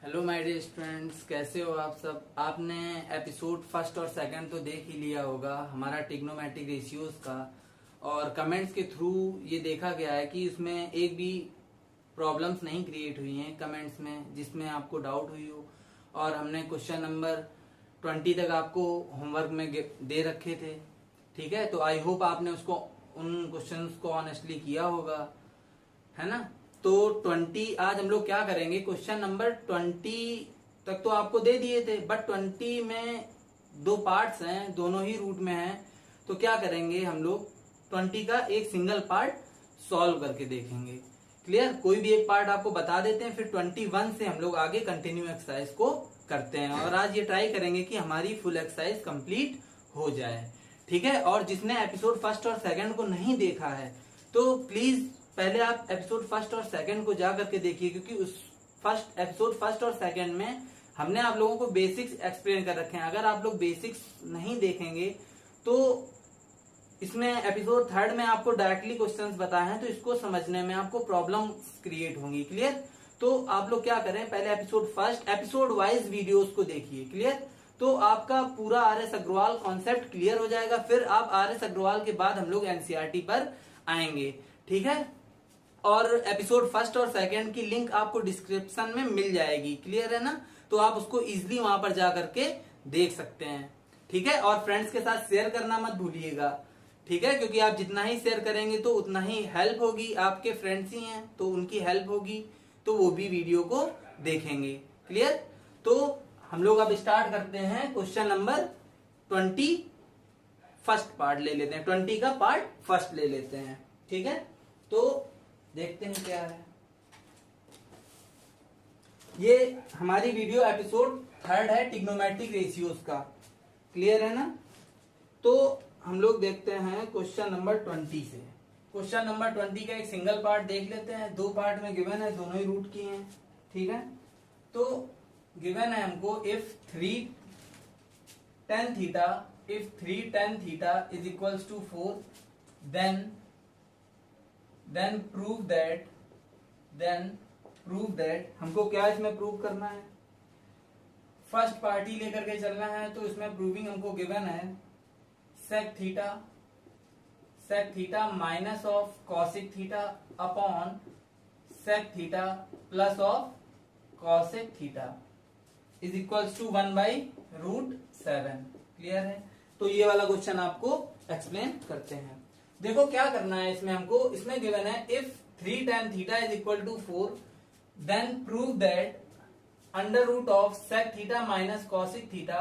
Hello my dear students, कैसे हो आप सब। आपने एपिसोड फर्स्ट और सेकंड तो देख ही लिया होगा हमारा ट्रिग्नोमेट्रिक रेशियोज का, और कमेंट्स के थ्रू ये देखा गया है कि इसमें एक भी प्रॉब्लम्स नहीं क्रिएट हुई हैं कमेंट्स में जिसमें आपको डाउट हुई हो। और हमने क्वेश्चन नंबर 20 तक आपको होमवर्क में दे रखे थे, ठीक है। तो आई होप आपने उसको उन क्वेश्चंस को ऑनेस्टली किया होगा, है ना। तो 20 आज हम लोग क्या करेंगे, क्वेश्चन नंबर 20 तक तो आपको दे दिए थे, बट 20 में दो पार्ट्स हैं, दोनों ही रूट में हैं। तो क्या करेंगे हम लोग 20 का एक सिंगल पार्ट सॉल्व करके देखेंगे। क्लियर। कोई भी एक पार्ट आपको बता देते हैं, फिर 21 से हम लोग आगे कंटिन्यू एक्सरसाइज को करते हैं। और आज ये ट्राई करेंगे कि हमारी फुल एक्सरसाइज कंप्लीट हो जाए, ठीक है। और जिसने एपिसोड फर्स्ट और सेकंड को नहीं देखा है तो प्लीज पहले आप एपिसोड फर्स्ट और सेकंड को जा करके देखिए, क्योंकि उस एपिसोड फर्स्ट और सेकंड में हमने आप लोगों को बेसिक्स एक्सप्लेन कर रखे हैं। अगर आप लोग बेसिक्स नहीं देखेंगे तो इसमें एपिसोड थर्ड में आपको डायरेक्टली क्वेश्चंस बताए हैं, तो इसको समझने में आपको प्रॉब्लम क्रिएट होंगी। क्लियर। तो आप लोग क्या करें, पहले एपिसोड वाइज वीडियोस को देखिए। क्लियर। तो आपका पूरा आर.एस. अग्रवाल कॉन्सेप्ट क्लियर हो जाएगा। फिर आप आर.एस. अग्रवाल के बाद हम लोग एनसीईआरटी पर आएंगे, ठीक है। और एपिसोड फर्स्ट और सेकंड की लिंक आपको डिस्क्रिप्शन में मिल जाएगी। क्लियर है ना। तो आप उसको इजीली वहां पर जा करके देख सकते हैं, ठीक है। और फ्रेंड्स के साथ शेयर करना मत भूलिएगा, ठीक है, क्योंकि आप जितना ही शेयर करेंगे तो उतना ही हेल्प होगी। आपके फ्रेंड्स ही हैं तो उनकी हेल्प होगी, तो वो भी वीडियो को देखेंगे। क्लियर। तो हम लोग अब स्टार्ट करते हैं क्वेश्चन नंबर 20 फर्स्ट पार्ट ले लेते हैं, 20 का पार्ट फर्स्ट ले लेते हैं, ठीक है। तो देखते हैं क्या है। ये हमारी वीडियो एपिसोड थर्ड है ट्रिग्नोमेट्रिक रेशियोज का। क्लियर है ना। तो हम लोग देखते हैं क्वेश्चन नंबर 20 से। क्वेश्चन नंबर 20 का एक सिंगल पार्ट देख लेते हैं। दो पार्ट में गिवन है, दोनों ही रूट की हैं, ठीक है। तो गिवन है हमको if 3 tan theta is equals to 4, then prove that हमको क्या इसमें प्रूव करना है, फर्स्ट पार्टी लेकर के चलना है। तो इसमें प्रूविंग हमको गिवन है sec theta minus of cosec theta upon sec theta plus of cosec theta is equals to 1/√7। Clear है। तो ये वाला क्वेश्चन आपको एक्सप्लेन करते हैं। देखो क्या करना है इसमें हमको, इसमें गिवन है if 3 tan theta is equal to 4, then prove that under root of sec theta minus cosec theta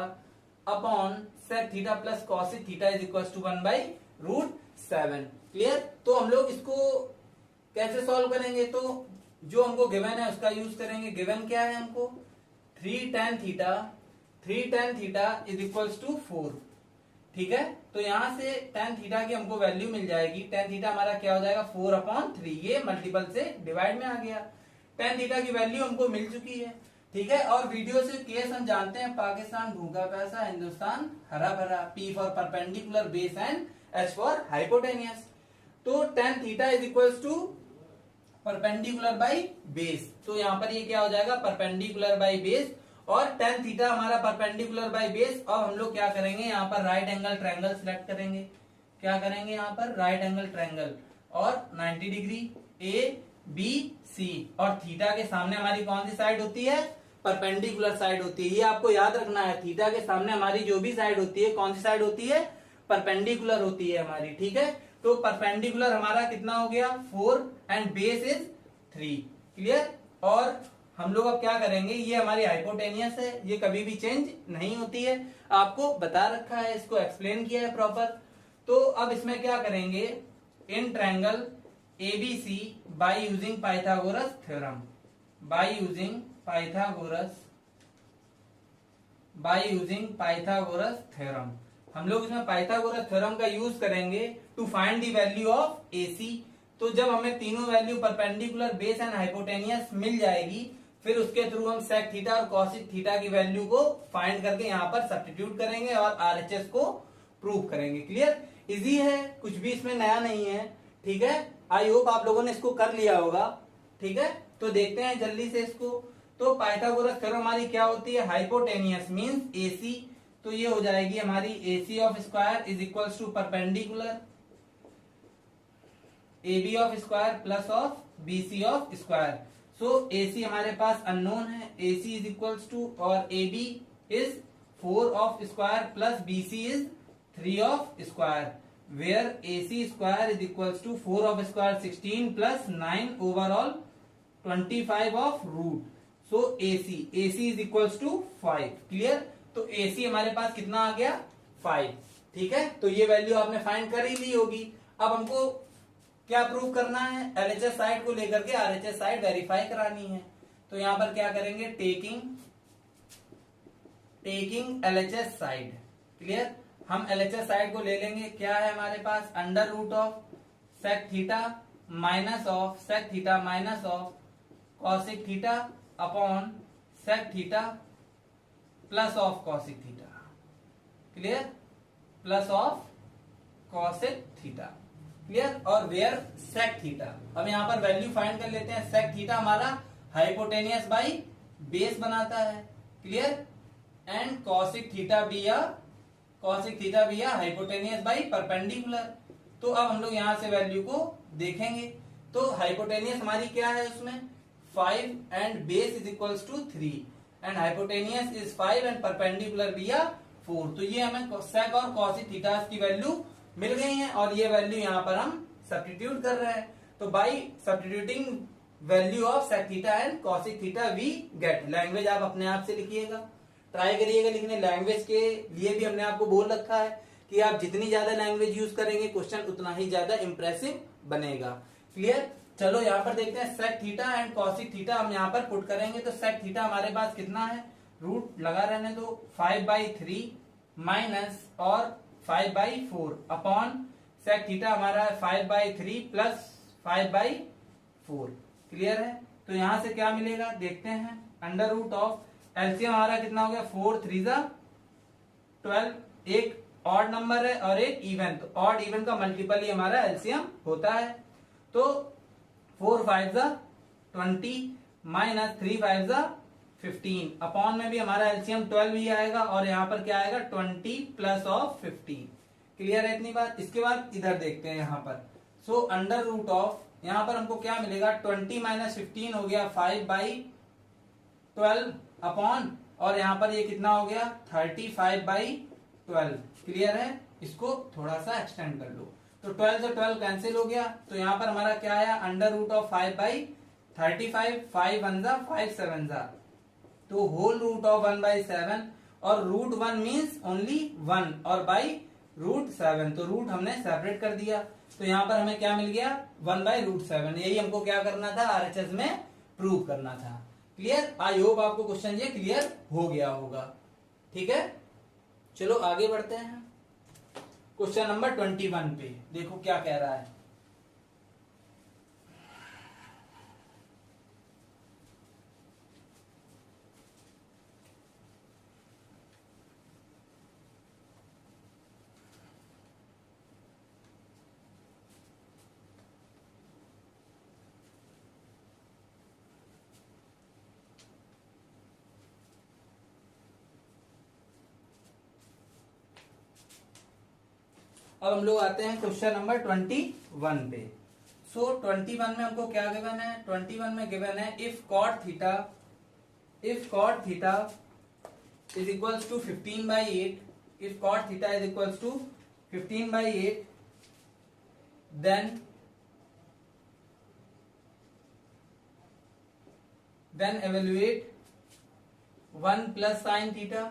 upon sec theta plus cosec theta is equal to 1/√7। Clear. तो हम लोग इसको कैसे सॉल्व करेंगे, तो जो हमको गिवन है उसका यूज करेंगे। गिवन क्या है हमको, 3 tan theta is equals to 4, ठीक है। तो यहां से tan थीटा की हमको वैल्यू मिल जाएगी। tan थीटा हमारा क्या हो जाएगा, 4/3। ये मल्टीपल से डिवाइड में आ गया। tan थीटा की वैल्यू हमको मिल चुकी है, ठीक है। और वीडियो से केस हम जानते हैं, पाकिस्तान भूखा पैसा, हिंदुस्तान हरा भरा। P for perpendicular base and H for hypotenuse. तो tan theta is equals to perpendicular by base. तो यहां पर ये क्या हो जाएगा, परपेंडिकुलर बाई बेस। और tan थीटा हमारा परपेंडिकुलर बाई बेस। और हम लोग क्या करेंगे, यहाँ पर राइट एंगल ट्रायंगल सिलेक्ट करेंगे। क्या करेंगे, यहाँ पर राइट एंगल ट्रायंगल और 90 डिग्री ABC। और थीटा के सामने हमारी कौन सी साइड होती है, परपेंडिकुलर साइड होती है। ये आपको याद रखना है, थीटा के सामने हमारी जो भी साइड होती है, कौन सी साइड होती है, परपेंडिकुलर होती है हमारी, ठीक है। तो परपेंडिकुलर हमारा कितना हो गया, 4 एंड बेस इज 3। क्लियर। और हम लोग अब क्या करेंगे, ये हमारी हाइपोटेनियस है, ये कभी भी चेंज नहीं होती है, आपको बता रखा है, इसको एक्सप्लेन किया है प्रॉपर। तो अब इसमें क्या करेंगे, in triangle ABC by using Pythagoras theorem, by using Pythagoras theorem. हम लोग इसमें पाइथागोरस थ्योरम का यूज करेंगे to find the value of AC। तो जब हमें तीनों value perpendicular base and hypotenuse मिल जाएगी, फिर उसके थ्रू हम sec थीटा और cosec थीटा की वैल्यू को फाइंड करके यहाँ पर सब्स्टिट्यूट करेंगे और RHS को प्रूव करेंगे। क्लियर। इजी है, कुछ भी इसमें नया नहीं है, ठीक है। आई होप आप लोगों ने इसको कर लिया होगा, ठीक है। तो देखते हैं जल्दी से इसको। तो पाइथागोरस थ्योरम हमारी क्या होती है, हाइपोटेनियस मींस एसी, तो ये हो जाएगी हमारी AC of square is equals to perpendicular AB of square plus of BC of square. So AC हमारे पास अननोन है, AC इज इक्वल्स टू, और AB is 4 of square plus BC is 3 of square, where AC square is equals to 4 of square 16 plus 9 overall 25 of root. So AC is equals to 5। Clear? तो AC हमारे पास कितना आ गया, 5। ठीक है, तो ये value आपने फाइंड कर ही ली होगी। अब हमको क्या प्रूव करना है, LHS साइड को लेकर के RHS साइड वेरीफाई करानी है। तो यहां पर क्या करेंगे, टेकिंग LHS साइड। क्लियर? हम LHS साइड को ले लेंगे। क्या है हमारे पास, under root of sec theta minus of cosec theta upon sec theta plus of cosec theta. Clear? Plus of cosec theta. Clear? और वेयर सेक थीटा। अब यहां पर वैल्यू फाइंड कर लेते हैं। सेक थीटा हमारा हाइपोटेनियस बाई बेस बनाता है। क्लियर? एंड कॉसिक थीटा भी या हाइपोटेनियस बाई परपेंडिकुलर। तो अब हम लोग यहां से वैल्यू को देखेंगे। तो हाइपोटेनियस हमारी क्या है, उसमें 5 and base is equals to 3 and hypotenuse is 5 and perpendicular भी 4। तो ये हमें सेक और कॉसिक थीटा की वैल्यू मिल गई है, और ये वैल्यू यहां पर हम सब्स्टिट्यूट कर रहे हैं। तो by substituting value of sec theta and cosec theta we get, language आप अपने आप से लिखिएगा, ट्राई करिएगा लिखने। लैंग्वेज के लिए भी हमने आपको बोल रखा है कि आप जितनी ज्यादा लैंग्वेज यूज करेंगे क्वेश्चन उतना ही ज्यादा इंप्रेसिव बनेगा। क्लियर? चलो यहां पर देखते हैं sec theta and cosec theta हम यहां पर पुट करेंगे। तो सेक थीटा हमारे पास कितना है, रूट लगा रहने दो, 5/3 माइनस और 5/4 अपॉन सेक थीटा हमारा 5/3 प्लस 5/4। क्लियर है? तो यहां से क्या मिलेगा देखते हैं, अंडर रूट ऑफ एलसीएम हमारा कितना हो गया, 4 3 12। एक ऑड नंबर है और एक इवन, तो ऑड इवन का मल्टीपल ही हमारा एलसीएम होता है। तो 4 5 20 माइनस 3 5 15 अपॉन में भी हमारा एलसीएम 12 ही आएगा, और यहाँ पर क्या आएगा 20 प्लस ऑफ 15। क्लियर है इतनी बात? इसके बाद इधर देखते हैं यहाँ पर। सो अंडर रूट ऑफ, यहाँ पर हमको क्या मिलेगा, 20 माइनस 15 हो गया 5/12 अपॉन, और यहाँ पर ये कितना हो गया 35/12। क्लियर है? इसको थोड़ा सा एक्सटेंड कर लो, तो 12 से 12 कैंसिल हो गया। तो यहाँ पर हमारा क्या आया, अंडर रूट ऑफ 5/35, 5 1 5 7 तो होल रूट ऑफ 1/7, और रूट 1 मीन्स ओनली 1 और बाई रूट 7, तो रूट हमने सेपरेट कर दिया। तो यहाँ पर हमें क्या मिल गया, 1/√7। यही हमको क्या करना था, RHS में प्रूव करना था। क्लियर? आई होप आपको क्वेश्चन ये क्लियर हो गया होगा। ठीक है, चलो आगे बढ़ते हैं क्वेश्चन नंबर 21 पे। देखो क्या कह रहा है। अब हम लोग आते हैं क्वेश्चन नंबर 21 पे। सो 21 में हमको क्या गिवन है, 21 में गिवन है if cot theta is equals to 15/8, if cot theta is equals to 15/8 then evaluate 1 plus sin theta,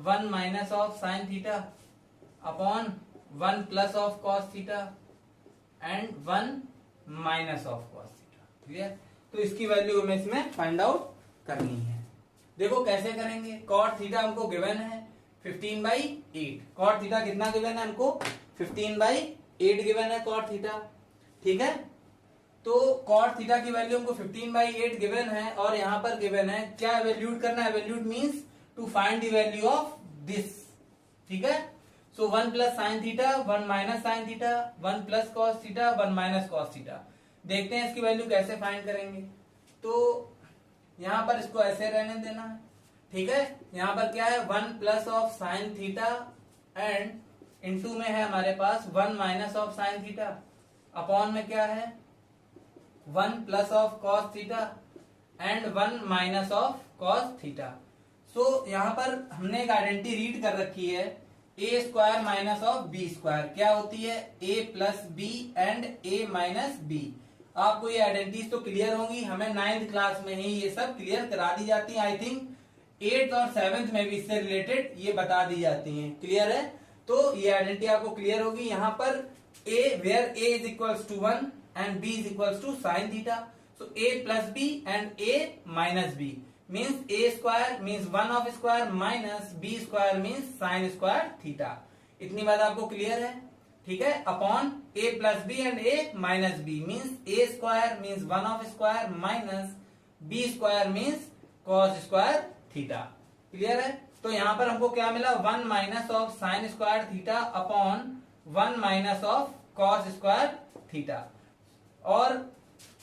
1 minus of sin theta upon 1 plus of cos theta and 1 minus of cos theta। Clear? तो इसकी value हमें इसमें find out करनी है। देखो कैसे करेंगे। cot theta हमको गिवन है 15/8। cot थीटा कितना गिवन है हमको, 15/8 गिवन है cot थीटा। ठीक है, तो cot थीटा की वैल्यू हमको 15/8 गिवन है, और यहां पर गिवन है क्या एवेल्यूट करना है, evaluate means to find the value of this. ठीक है, so 1 plus sine theta, 1 minus sine theta, 1 plus cos theta, 1 minus cos theta. देखते हैं इसकी वैल्यू कैसे फाइंड करेंगे। तो यहाँ पर इसको ऐसे रहने देना है, ठीक है। यहाँ पर क्या है 1 plus of sine theta and into में है हमारे पास 1 minus of sine theta, upon में क्या है 1 plus of cos theta and 1 minus of cos theta. So यहाँ पर हमने एक आइडेंटिटी रीड कर रखी है A square minus of B square, क्या होती है A plus B and A minus B. आपको ये आइडेंटिटीज तो क्लियर होंगी, हमें 9th क्लास में ही ये सब क्लियर करा दी जाती है। आई थिंक 8th और 7th में भी इससे रिलेटेड ये बता दी जाती हैं। क्लियर है, तो ये आइडेंटिटी आपको क्लियर होगी। यहाँ पर a where a is equals to 1 and b is equals to sine theta, so a plus b and a minus b means a square means 1 of square minus b square means sine square theta. इतनी बात आपको clear है, ठीक है। Upon a plus b and a minus b means a square means 1 of square minus b square means cos square theta. Clear है, तो यहाँ पर हमको क्या मिला 1 minus of sine square theta upon 1 minus of cos square theta. और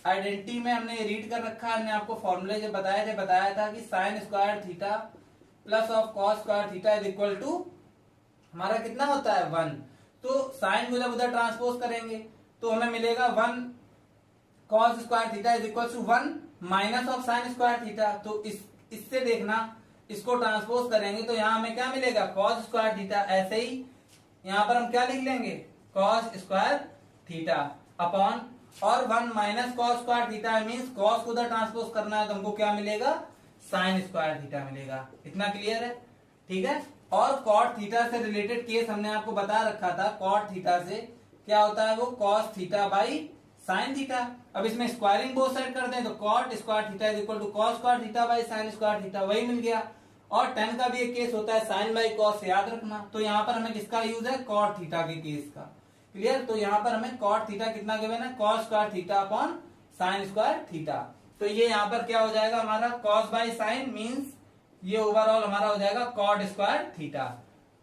identity में हमने रीड कर रखा है, हमने आपको फॉर्मूले जो बताया था कि sine square theta plus of cos square theta is equal to हमारा कितना होता है 1। तो साइन को जब उधर ट्रांसपोज करेंगे तो हमें मिलेगा 1 cos square theta is equal to 1 minus of sine square theta. तो इससे देखना, इसको ट्रांसपोज करेंगे तो यहाँ हमें क्या मिलेगा कॉस स्क्वायर थीटा। ऐसे ही यहाँ पर हम क्या लिख लेंगे कॉस स्क्वायर थीटा अपॉन और 1 minus cos square theta means cos को उधर ट्रांसपोज करना है तो हमको क्या मिलेगा साइन स्क्वायर थीटा मिलेगा। इतना क्लियर है, ठीक है। और कॉट थीटा से रिलेटेड केस हमने आपको बता रखा था, कॉट थीटा से क्या होता है वो cos theta by sine theta. अब इसमें स्क्वायरिंग बोथ साइड कर दें तो cot square theta is equal to cos square theta by sine square theta, वही मिल गया। और tan का भी एक केस होता है साइन बाई कॉस, याद रखना। तो यहाँ पर हमें किसका यूज है कॉट थीटा के केस का। क्लियर, तो यहाँ पर हमें कॉट थीटा कितना गिवन है cos square theta upon sine square theta. तो ये यहाँ पर क्या हो जाएगा हमारा कॉस बाई साइन मीन्स ये ओवरऑल हमारा हो जाएगा कॉट स्क्वायर थीटा।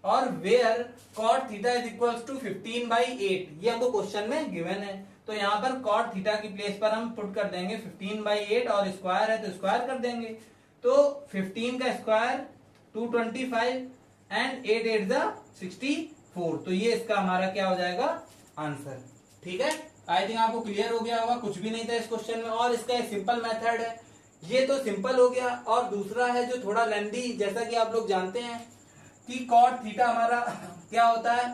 और where cot theta is equal to 15/8, ये हमको क्वेश्चन में गिवन है। तो यहाँ पर कॉट थीटा की प्लेस पर हम पुट कर देंगे 15/8 और स्क्वायर है तो स्क्वायर कर देंगे। तो 15 का स्क्वायर 225 एंड 8 8 64। तो ये इसका हमारा क्या हो जाएगा आंसर, ठीक है। आई थिंक आपको क्लियर हो गया होगा, कुछ भी नहीं था इस क्वेश्चन में। और इसका एक सिंपल मेथड है, ये तो सिंपल हो गया। और दूसरा है जो थोड़ा लेंदी, जैसा कि आप लोग जानते हैं कि कॉट थीटा हमारा क्या होता है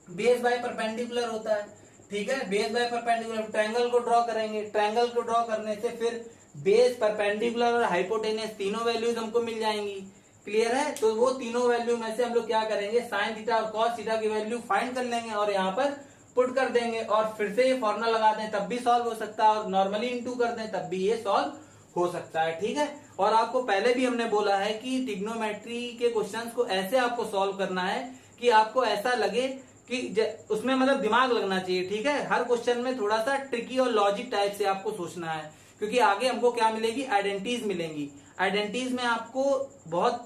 बेस बाय परपेंडिकुलर होता है, ठीक है। बेस बाय परपेंडिकुलर ट्रायंगल को ड्रॉ करेंगे, ट्रायंगल को ड्रॉ करने से फिर बेस परपेंडिकुलर और हाइपोटेनस तीनों वैल्यूज हमको मिल जाएंगी। क्लियर है, तो वो तीनों वैल्यू में से हम लोग क्या करेंगे साइन थीटा और कॉस थीटा की वैल्यू फाइंड कर लेंगे और यहाँ पर पुट कर देंगे और फिर से ये फॉर्मूला लगा दें तब भी सॉल्व हो सकता है, और नॉर्मली इनटू कर दें तब भी ये सॉल्व हो सकता है, ठीक है। और आपको पहले भी हमने बोला है कि ट्रिग्नोमेट्री के क्वेश्चंस को ऐसे आपको सॉल्व करना है कि आपको ऐसा लगे कि उसमें मतलब दिमाग लगना चाहिए, ठीक है। हर क्वेश्चन में थोड़ा सा ट्रिकी और लॉजिक टाइप से आपको सोचना है, क्योंकि आगे हमको क्या मिलेगी आइडेंटिटीज मिलेंगी। आइडेंटिटीज में आपको बहुत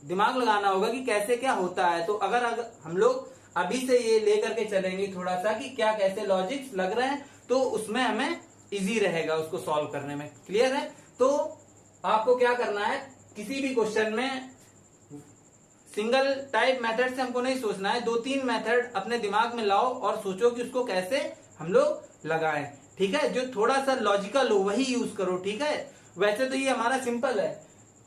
दिमाग लगाना होगा कि कैसे क्या होता है। तो अगर हम लोग अभी से ये लेकर के चलेंगे थोड़ा सा कि क्या कैसे लॉजिक्स लग रहे हैं तो उसमें हमें इजी रहेगा उसको सॉल्व करने में। क्लियर है, तो आपको क्या करना है किसी भी क्वेश्चन में सिंगल टाइप मेथड से हमको नहीं सोचना है, 2-3 मेथड अपने दिमाग में लाओ और सोचो कि उसको कैसे हम लोग लगाएं, ठीक है। जो थोड़ा सा लॉजिकल हो वही यूज करो, ठीक है। वैसे तो ये हमारा सिंपल है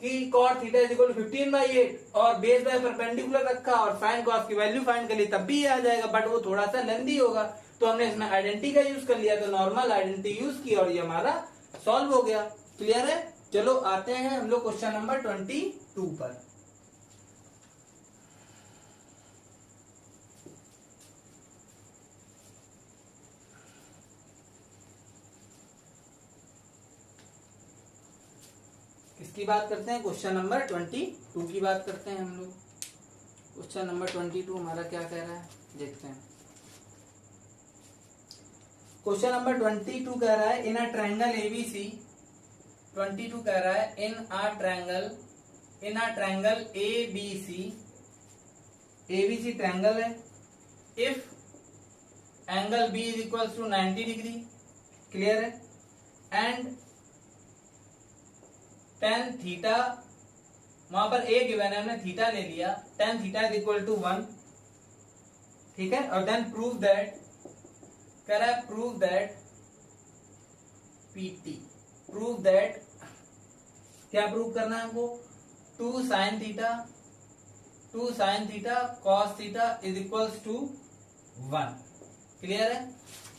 कि cot theta is equal to 15/8 और बेस बाय परपेंडिकुलर रखा और साइन कॉस की वैल्यू फाइंड कर ली तब भी ये आ जाएगा, बट वो थोड़ा सा लेंदी होगा। तो हमने इसमें आइडेंटिटी का यूज कर लिया, तो नॉर्मल आइडेंटिटी यूज की और ये हमारा सॉल्व हो गया। क्लियर है, चलो आते हैं हम लोग क्वेश्चन नंबर 22 पर। किसकी बात करते हैं क्वेश्चन नंबर 22 की बात करते हैं हम लोग। क्वेश्चन नंबर 22 हमारा क्या कह रहा है देखते हैं। क्वेश्चन नंबर 22 कह रहा है इन अ ट्रायंगल एबीसी, 22 कह रहा है in a triangle ABC, ABC triangle है, if angle B is equal to 90 degree, clear है, एंड टेन थीटा, वहां पर ए गिवन है, हमने थीटा ले लिया, tan theta is equal to 1, ठीक है। और देन प्रूव दैट, कह रहा है प्रूव दैट पीटी, प्रूव दैट, क्या प्रूव करना है हमको, 2 sine theta cos theta is equals to 1। Clear है।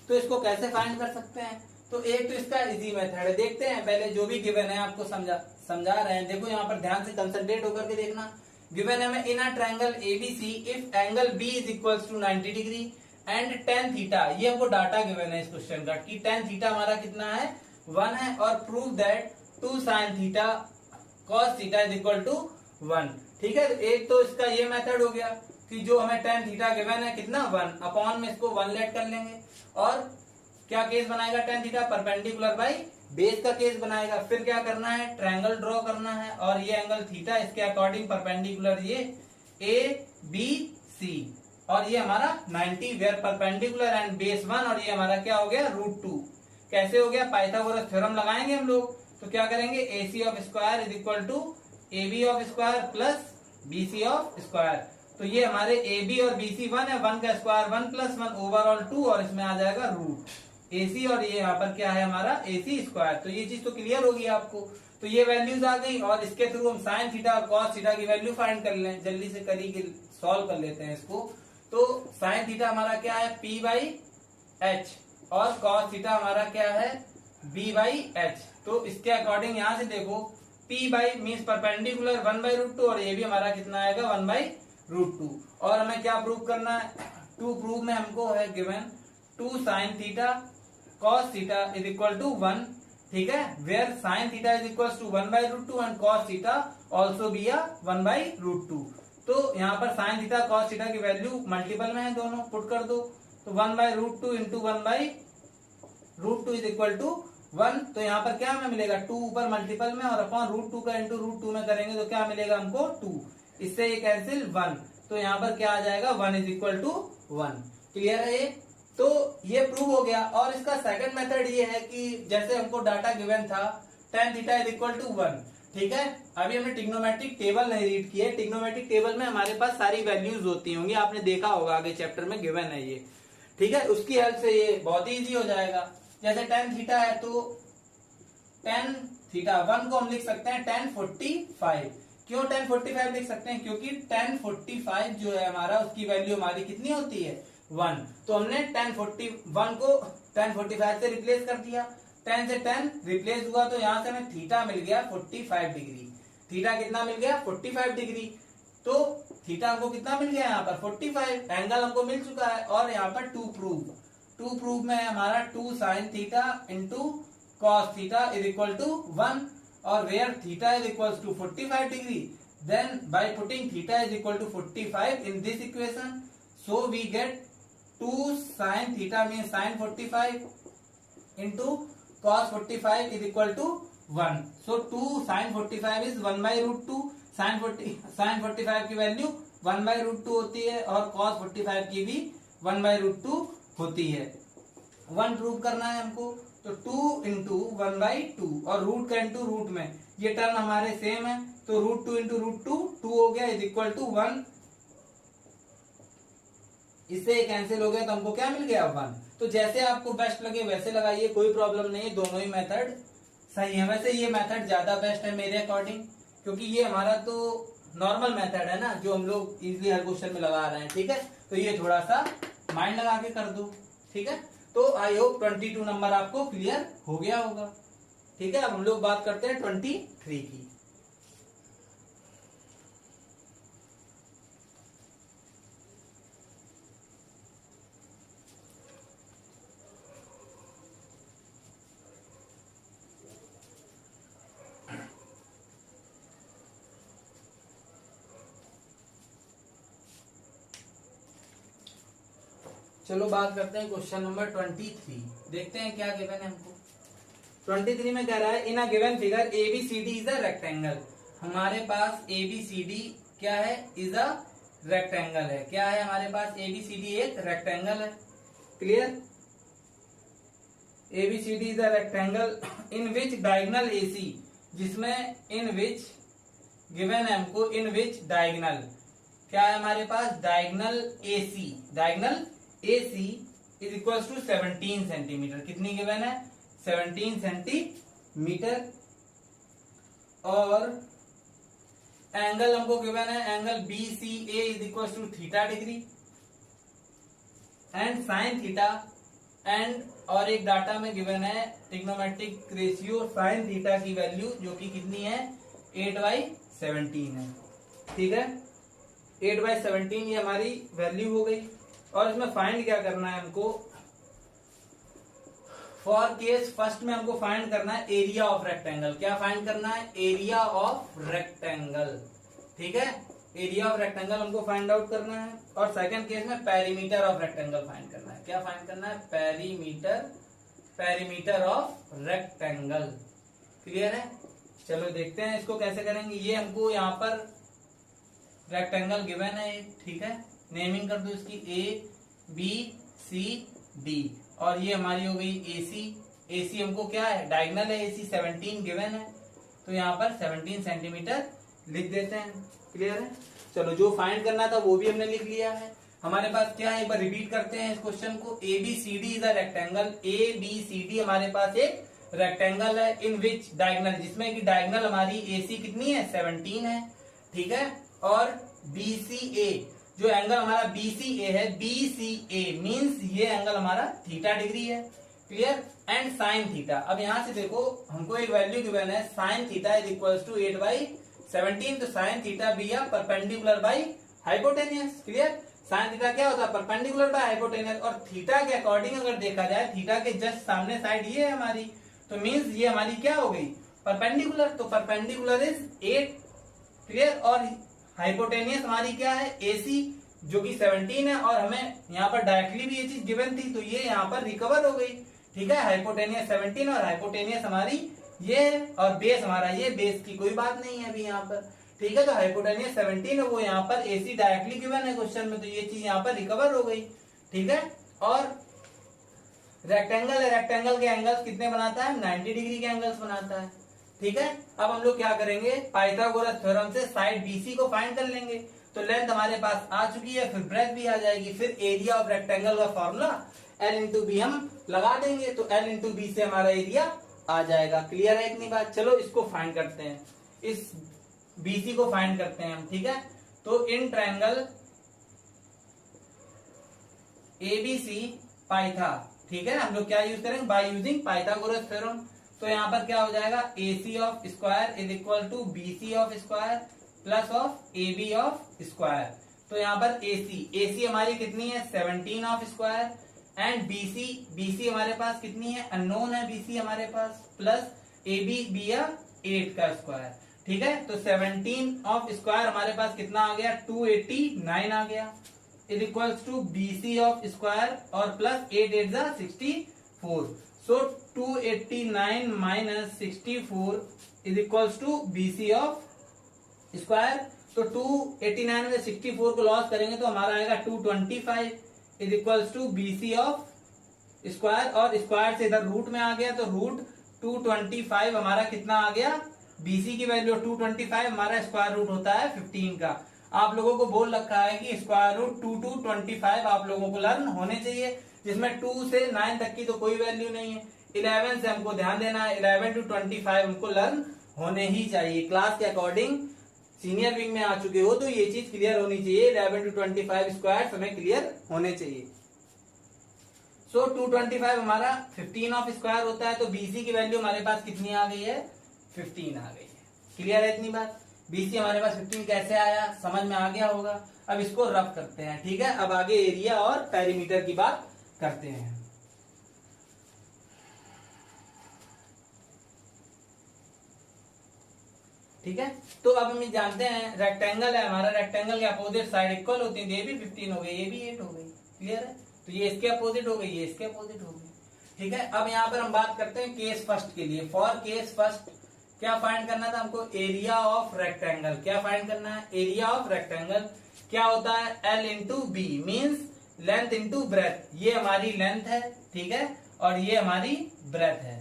तो इसको कैसे फाइंड कर सकते हैं, तो एक तो इसका इजी मेथड है, देखते हैं पहले जो भी गिवन है आपको समझा रहे हैं। देखो यहाँ पर ध्यान से कंसंट्रेट होकर के देखना। गिवन है हमें in a triangle ABC if angle B is equals to 90 degree and tan theta, ये हमको डाटा गिवन है इस क्वेश्चन का कि टेन थीटा हमारा कितना है 1 है, और prove that 2 sine theta cos theta is equal to 1। ठीक है, एक तो इसका ये मेथड हो गया कि जो हमें टेन थीटा गिवन है कितना 1 अपॉन में इसको 1 लेट कर लेंगे, और क्या केस बनाएगा tan theta perpendicular by base का केस बनाएगा। फिर क्या करना है, ट्रायंगल ड्रॉ करना है, और ये एंगल थीटा इसके अकॉर्डिंग परपेंडिकुलर ये ए बी सी, और ये हमारा 90 वेयर परपेंडिकुलर एंड बेस 1, और ये हमारा क्या हो गया √2। कैसे हो गया, पाइथागोरस थ्योरम लगाएंगे हम लोग, तो क्या करेंगे AC of square is equal to AB of square plus BC of square. तो ये हमारे AB और BC 1 है, 1 का स्क्वायर 1 प्लस 1 ओवरऑल 2, और इसमें आ जाएगा रूट AC, और ये यहाँ पर क्या है हमारा AC स्क्वायर। तो ये चीज तो क्लियर होगी आपको। तो ये वैल्यूज आ गई, और इसके थ्रू हम साइन थीटा और कॉस थीटा की वैल्यू फाइंड कर लें, जल्दी से करिए सॉल्व कर लेते हैं इसको। तो साइन थीटा हमारा क्या है P/H, और कॉस थीटा हमारा क्या है B/H। तो इसके अकॉर्डिंग यहां से देखो P बाई मीन्स परपेंडिकुलर 1/√2, और ये भी हमारा कितना आएगा 1/√2। और हमें क्या प्रूव करना है, टू प्रूव में हमको है given 2 sine theta cos theta is equal to 1, ठीक है, where sine theta is equal to 1/√2 and cos theta also be 1/√2। तो यहाँ पर साइन थीटा कॉस थीटा की वैल्यू मल्टीपल में है, दोनों पुट कर दो, तो 1/√2 इंटू 1/√2 इज इक्वल टू 1। तो यहाँ पर क्या हमें मिलेगा 2 ऊपर मल्टीपल में, और अपॉन √2 का इंटू √2 में करेंगे तो क्या मिलेगा हमको 2, इससे ये कैंसिल 1, तो यहाँ पर क्या आ जाएगा 1 इज इक्वल टू 1। क्लियर है ये। तो ये प्रूव हो गया। और इसका सेकंड मेथड ये है कि जैसे हमको डाटा गिवन था tan theta is equal to 1, ठीक है। अभी हमने ट्रिग्नोमेट्रिक टेबल नहीं रीड की है, ट्रिग्नोमेट्रिक टेबल में हमारे पास सारी वैल्यूज होती होंगी, आपने देखा होगा आगे चैप्टर में गिवन है ये, ठीक है। उसकी हेल्प से ये बहुत ही ईजी हो जाएगा। जैसे tan थीटा है तो tan थीटा 1 को हम लिख सकते हैं tan 45। क्यों tan 45 लिख सकते हैं, क्योंकि tan 45 जो है हमारा उसकी वैल्यू हमारी कितनी होती है 1। तो हमने tan 41 को tan 45 से रिप्लेस कर दिया, tan से tan रिप्लेस हुआ, तो यहां से हमें थीटा मिल गया 45 डिग्री। थीटा कितना मिल गया 45 डिग्री। तो थीटा हमको कितना मिल गया यहाँ पर 45, एंगल हमको मिल चुका है। और यहाँ पर टू प्रूव में है हमारा 2 sine theta into cos theta is equal to 1, और where theta is equal to 45 degree, then by putting theta is equal to 45 in this equation, so we get 2 sine theta mean sine 45 into cos 45 is equal to 1। So 2 sine 45 is 1/√2। Sine 45 की value 1/√2 होती है, और cos 45 की भी 1/√2 होती है। 1 prove करना है हमको, तो 2 इंटू 1/2, और रूट का इंटू रूट में ये टर्म हमारे सेम है, तो √2 इंटू √2 2 हो गया इज इक्वल टू 1। इससे कैंसिल हो गया, तो हमको क्या मिल गया 1। तो जैसे आपको बेस्ट लगे वैसे लगाइए, कोई प्रॉब्लम नहीं है, दोनों ही मेथड सही है। वैसे ये मेथड ज्यादा बेस्ट है मेरे अकॉर्डिंग, क्योंकि ये हमारा तो नॉर्मल मेथड है ना, जो हम लोग इजीली हर क्वेश्चन में लगा रहे हैं, ठीक है। तो ये थोड़ा सा माइंड लगा के कर दो, ठीक है। तो आई होप 22 नंबर आपको क्लियर हो गया होगा, ठीक है। अब हम लोग बात करते हैं 23 की। चलो बात करते हैं क्वेश्चन नंबर 23। देखते हैं क्या गिवन है हमको। 23 में कह रहा है in a given figure ABCD is a rectangle. हमारे पास ABCD क्या है, इज अ रेक्टेंगल है। क्या है हमारे पास ABCD एक रेक्टेंगल है। Clear. ABCD is a rectangle in which diagonal AC, जिसमें इन विच गिवन है हमको, इन विच डायगनल क्या है हमारे पास, diagonal AC is equal to 17 centimetre. कितनी गिवन है, 17 सेंटीमीटर। और एंगल हमको गिवन है, angle BCA is equal to theta degree and sine theta. And और एक डाटा में गिवन है ट्रिग्नोमेट्रिक रेशियो साइन थीटा की वैल्यू जो कि कितनी है, 8/17 है। ठीक है, 8/17 ये हमारी वैल्यू हो गई। और इसमें फाइंड क्या करना है हमको, फॉर केस फर्स्ट में हमको फाइंड करना है एरिया ऑफ रेक्टेंगल। क्या फाइंड करना है, एरिया ऑफ रेक्टेंगल। ठीक है, एरिया ऑफ रेक्टेंगल हमको फाइंड आउट करना है। और सेकंड केस में पेरीमीटर ऑफ रेक्टेंगल फाइंड करना है। क्या फाइंड करना है, पेरीमीटर ऑफ रेक्टेंगल। क्लियर है, चलो देखते हैं इसको कैसे करेंगे। ये हमको यहाँ पर रेक्टेंगल गिवन है, ठीक है, नेमिंग कर दो इसकी ABCD। और ये हमारी हो गई AC हमको क्या है, डायगनल है, AC 17 गिवन है, तो यहाँ पर 17 सेंटीमीटर लिख देते हैं। क्लियर है, चलो जो फाइंड करना था वो भी हमने लिख लिया है। हमारे पास क्या है, एक बार रिपीट करते हैं इस क्वेश्चन को। ABCD is a rectangle, ABCD हमारे पास एक रेक्टेंगल है, इन विच डायगनल, जिसमें कि डायगनल हमारी AC कितनी है, 17 है। ठीक है, और BCA जो एंगल हमारा BCA है, BCA मींस ये एंगल हमारा थीटा डिग्री है। Clear, and sine theta. अब यहां से देखो हमको एक वैल्यू गिवन है, sine theta is equal to 8/17। तो साइन थीटा बी या perpendicular by hypotenuse. Clear, sine theta क्या होता है, परपेंडिकुलर बाय हाइपोटेनियस। और थीटा के अकॉर्डिंग अगर देखा जाए, थीटा के जस्ट सामने साइड ये है हमारी, तो मींस ये हमारी क्या हो गई, परपेंडिकुलर। तो परपेंडिकुलर इज 8। क्लियर, और हाइपोटेनियस हमारी क्या है, AC जो कि 17 है। और हमें यहाँ पर डायरेक्टली भी ये चीज गिवन थी, तो ये यहाँ पर रिकवर हो गई। ठीक है, हाइपोटेनियस 17 और हाइपोटेनियस हमारी ये है, और बेस हमारा ये, बेस की कोई बात नहीं है अभी यहाँ पर। ठीक है, तो हाइपोटेनियस 17 है, वो यहाँ पर AC डायरेक्टली गिवन है क्वेश्चन में, तो ये चीज यहाँ पर रिकवर हो गई। ठीक है, और रेक्टेंगल है, रेक्टेंगल के एंगल्स कितने बनाता है, 90 डिग्री के एंगल्स बनाता है। ठीक है, अब हम लोग क्या करेंगे, पाइथागोरस थ्योरम से साइड BC को फाइंड कर लेंगे। तो लेंथ हमारे पास आ चुकी है, फिर ब्रेथ भी आ जाएगी, फिर एरिया ऑफ रेक्टेंगल का फॉर्मूला L/B हम लगा देंगे, तो L/B से हमारा एरिया आ जाएगा। क्लियर है इतनी बात, चलो इसको फाइंड करते हैं, इस BC को फाइंड करते हैं हम। ठीक है, तो इन ट्रायंगल ABC पाइथा, ठीक है, हम लोग क्या यूज करेंगे, बाय यूजिंग पाइथागोरस थ्योरम। तो यहाँ पर क्या हो जाएगा, AC of square is equal to BC of square plus of AB of square. तो यहाँ पर AC हमारी कितनी है, 17 ऑफ स्क्वायर, एंड BC हमारे पास कितनी है, अननोन है BC हमारे पास, प्लस AB भी 8 का स्क्वायर। ठीक है, तो 17 ऑफ स्क्वायर हमारे पास कितना आ गया, 289 आ गया, is equals to BC of square और प्लस 8 8 जा 64। So 289 minus 64 is equals to BC of square. तो 289 में 64 को लॉस करेंगे तो हमारा आएगा 225 is equals to BC of square, और स्क्वायर से इधर रूट में आ गया, तो रूट 225 हमारा कितना आ गया, BC की वैल्यू 225, हमारा स्क्वायर रूट होता है 15 का। आप लोगों को बोल रखा है कि स्क्वायर रूट 2 to 25 आप लोगों को लर्न होने चाहिए, जिसमें 2 से 9 तक की तो कोई वैल्यू नहीं है। 11 से हमको ध्यान देना है, 11 to 25 हमको लर्न होने ही चाहिए। क्लास के अकॉर्डिंग सीनियर विंग में आ चुके हो तो ये चीज क्लियर होनी चाहिए, 11 to 25 स्क्वायर हमें क्लियर होने चाहिए। सो 225 हमारा 15 ऑफ स्क्वायर होता है, तो BC की वैल्यू हमारे पास कितनी आ गई है, 15 आ गई है। क्लियर है इतनी बात, BC हमारे पास 15 कैसे आया, समझ में आ गया होगा। अब इसको रफ करते हैं। ठीक है, अब आगे एरिया और पेरीमीटर की बात करते हैं। ठीक है, तो अब हम जानते हैं रेक्टेंगल है हमारा, रेक्टेंगल के अपोजिट साइड इक्वल होती है, ये भी 15 हो गई, ये भी 8 हो गई। क्लियर है, तो ये इसके अपोजिट हो गई, ये इसके अपोजिट हो गई। ठीक है, अब यहाँ पर हम बात करते हैं केस फर्स्ट के लिए। फॉर केस फर्स्ट क्या फाइंड करना था हमको, एरिया ऑफ रेक्टेंगल। क्या फाइंड करना है, एरिया ऑफ रेक्टेंगल क्या होता है, L/B means length into breadth. ये हमारी लेंथ है, ठीक है, और ये हमारी ब्रेथ है।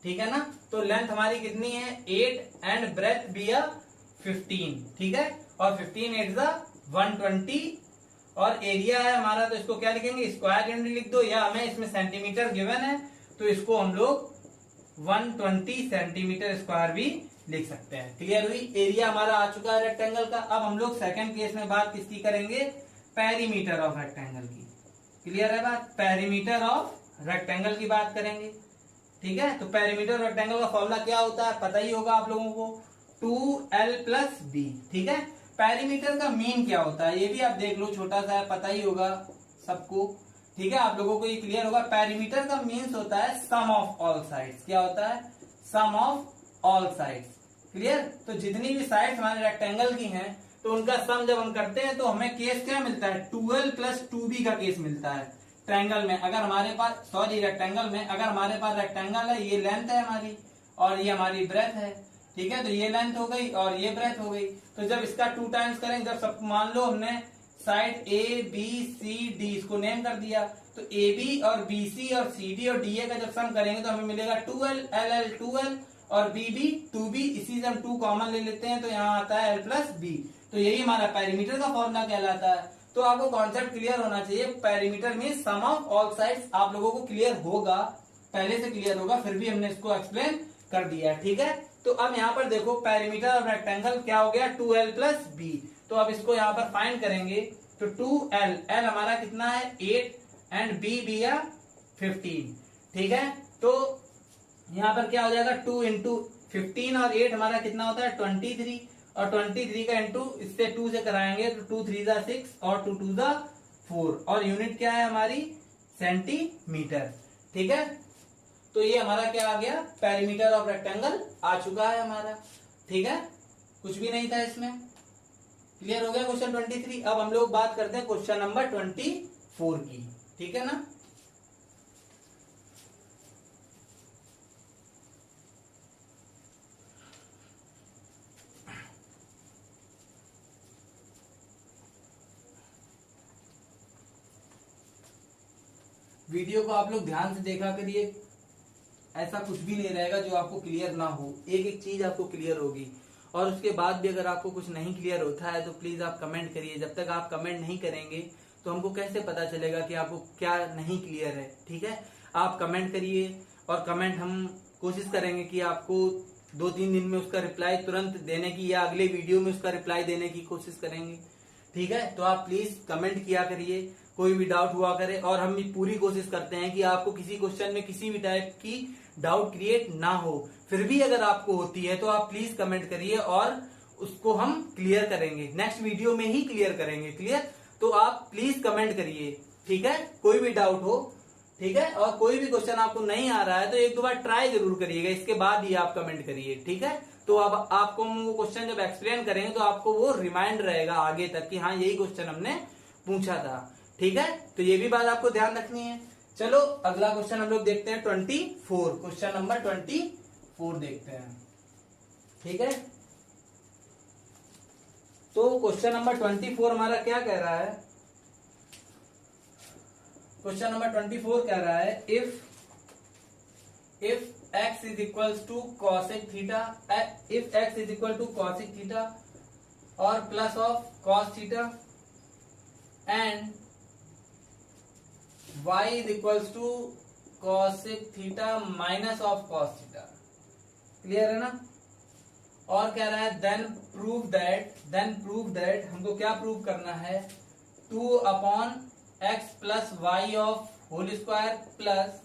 ठीक है ना। तो लेंथ हमारी कितनी है 8 एंड ब्रेथ भी 15, ठीक है। और 15 8 120 और एरिया है हमारा, तो इसको क्या लिखेंगे स्क्वायर यूनिट लिख दो, या हमें इसमें सेंटीमीटर गिवन है तो इसको हम लोग 120 सेंटीमीटर स्क्वायर भी लिख सकते हैं। क्लियर हुई। एरिया हमारा आ चुका है रेक्टेंगल का। अब हम लोग सेकंड केस में बात किसकी करेंगे, पेरीमीटर ऑफ रेक्टेंगल की। क्लियर है बात, पेरीमीटर ऑफ रेक्टेंगल की बात करेंगे, ठीक है। तो पेरीमीटर रेक्टेंगल का फॉर्मूला क्या होता है पता ही होगा आप लोगों को, 2l + b, ठीक है। पेरीमीटर का मीन क्या होता है ये भी आप देख लो, छोटा सा है, पता ही होगा सबको, ठीक है। आप लोगों को ये क्लियर होगा। पेरीमीटर का मीन्स होता है सम ऑफ ऑल साइड्स। क्या होता है, सम ऑफ ऑल साइड्स। क्लियर। तो जितनी भी साइड्स हमारे रेक्टेंगल की हैं तो उनका सम जब हम करते हैं तो हमें केस क्या मिलता है, 2l + 2b का केस मिलता है ट्रायंगल में। अगर हमारे पास रेक्टेंगल में अगर हमारे पास रेक्टेंगल है, ये लेंथ है हमारी और ये हमारी ब्रेथ है, ठीक है। तो ये लेंथ हो गई और ये ब्रेथ हो गई। तो जब इसका 2 टाइम्स करेंगे, जब सब मान लो हमने side A B C D इसको नेम कर दिया, तो ए बी और बी सी और सी डी और डी ए का जब सम करेंगे तो हमें मिलेगा 2l, LL 2l और BB 2B। इसी से हम 2 कॉमन ले लेते हैं तो यहाँ आता है L + B। तो यही हमारा पेरीमीटर का फॉर्मूला कहलाता है। तो आपको कॉन्सेप्ट क्लियर होना चाहिए, perimeter mean sum of all sides. आप लोगों को क्लियर होगा, पहले से क्लियर होगा, फिर भी हमने इसको एक्सप्लेन कर दिया, ठीक है। तो अब यहाँ पर देखो पेरीमीटर ऑफ रेक्टेंगल क्या हो गया, 2l + b। तो अब इसको यहाँ पर फाइंड करेंगे तो 2l, l हमारा कितना है 8 एंड b भी 15, ठीक है। तो यहाँ पर क्या हो जाएगा 2 × 15 और 8 हमारा कितना होता है 23, और 23 का इंटू इससे 2 से कराएंगे तो 2 3 6 और 2 2 4, और यूनिट क्या है हमारी सेंटीमीटर, ठीक है। तो ये हमारा क्या आ गया, पेरीमीटर ऑफ रेक्टेंगल आ चुका है हमारा, ठीक है। कुछ भी नहीं था इसमें, क्लियर हो गया क्वेश्चन 23। अब हम लोग बात करते हैं क्वेश्चन नंबर 24 की, ठीक है ना। वीडियो को आप लोग ध्यान से देखा करिए, ऐसा कुछ भी नहीं रहेगा जो आपको क्लियर ना हो, एक एक चीज आपको क्लियर होगी। और उसके बाद भी अगर आपको कुछ नहीं क्लियर होता है तो प्लीज आप कमेंट करिए। जब तक आप कमेंट नहीं करेंगे तो हमको कैसे पता चलेगा कि आपको क्या नहीं क्लियर है, ठीक है। आप कमेंट करिए और कमेंट हम कोशिश करेंगे कि आपको 2-3 दिन में उसका रिप्लाई तुरंत देने की, या अगले वीडियो में उसका रिप्लाई देने की कोशिश करेंगे, ठीक है। तो आप प्लीज कमेंट किया करिए, कोई भी डाउट हुआ करे, और हम भी पूरी कोशिश करते हैं कि आपको किसी क्वेश्चन में किसी भी टाइप की डाउट क्रिएट ना हो। फिर भी अगर आपको होती है तो आप प्लीज कमेंट करिए और उसको हम क्लियर करेंगे, नेक्स्ट वीडियो में ही क्लियर करेंगे। क्लियर। तो आप प्लीज कमेंट करिए, ठीक है, कोई भी डाउट हो, ठीक है। और कोई भी क्वेश्चन आपको नहीं आ रहा है तो 1-2 बार ट्राई जरूर करिएगा, इसके बाद ही आप कमेंट करिए, ठीक है। तो अब आपको वो क्वेश्चन जब एक्सप्लेन करेंगे तो आपको वो रिमाइंड रहेगा आगे तक कि हाँ यही क्वेश्चन हमने पूछा था, ठीक है। तो ये भी बात आपको ध्यान रखनी है। चलो अगला क्वेश्चन हम लोग देखते हैं 24, क्वेश्चन नंबर 24 देखते हैं, ठीक है। तो क्वेश्चन नंबर 24 हमारा क्या कह रहा है, क्वेश्चन नंबर 24 कह रहा है if x is equals to cosec theta, if x is equal to cosec theta or plus of cos theta and y is equals to cosec theta minus of cos theta, clear है ना। और कह रहा है then prove that हमको क्या prove करना है, 2/x plus y of whole square plus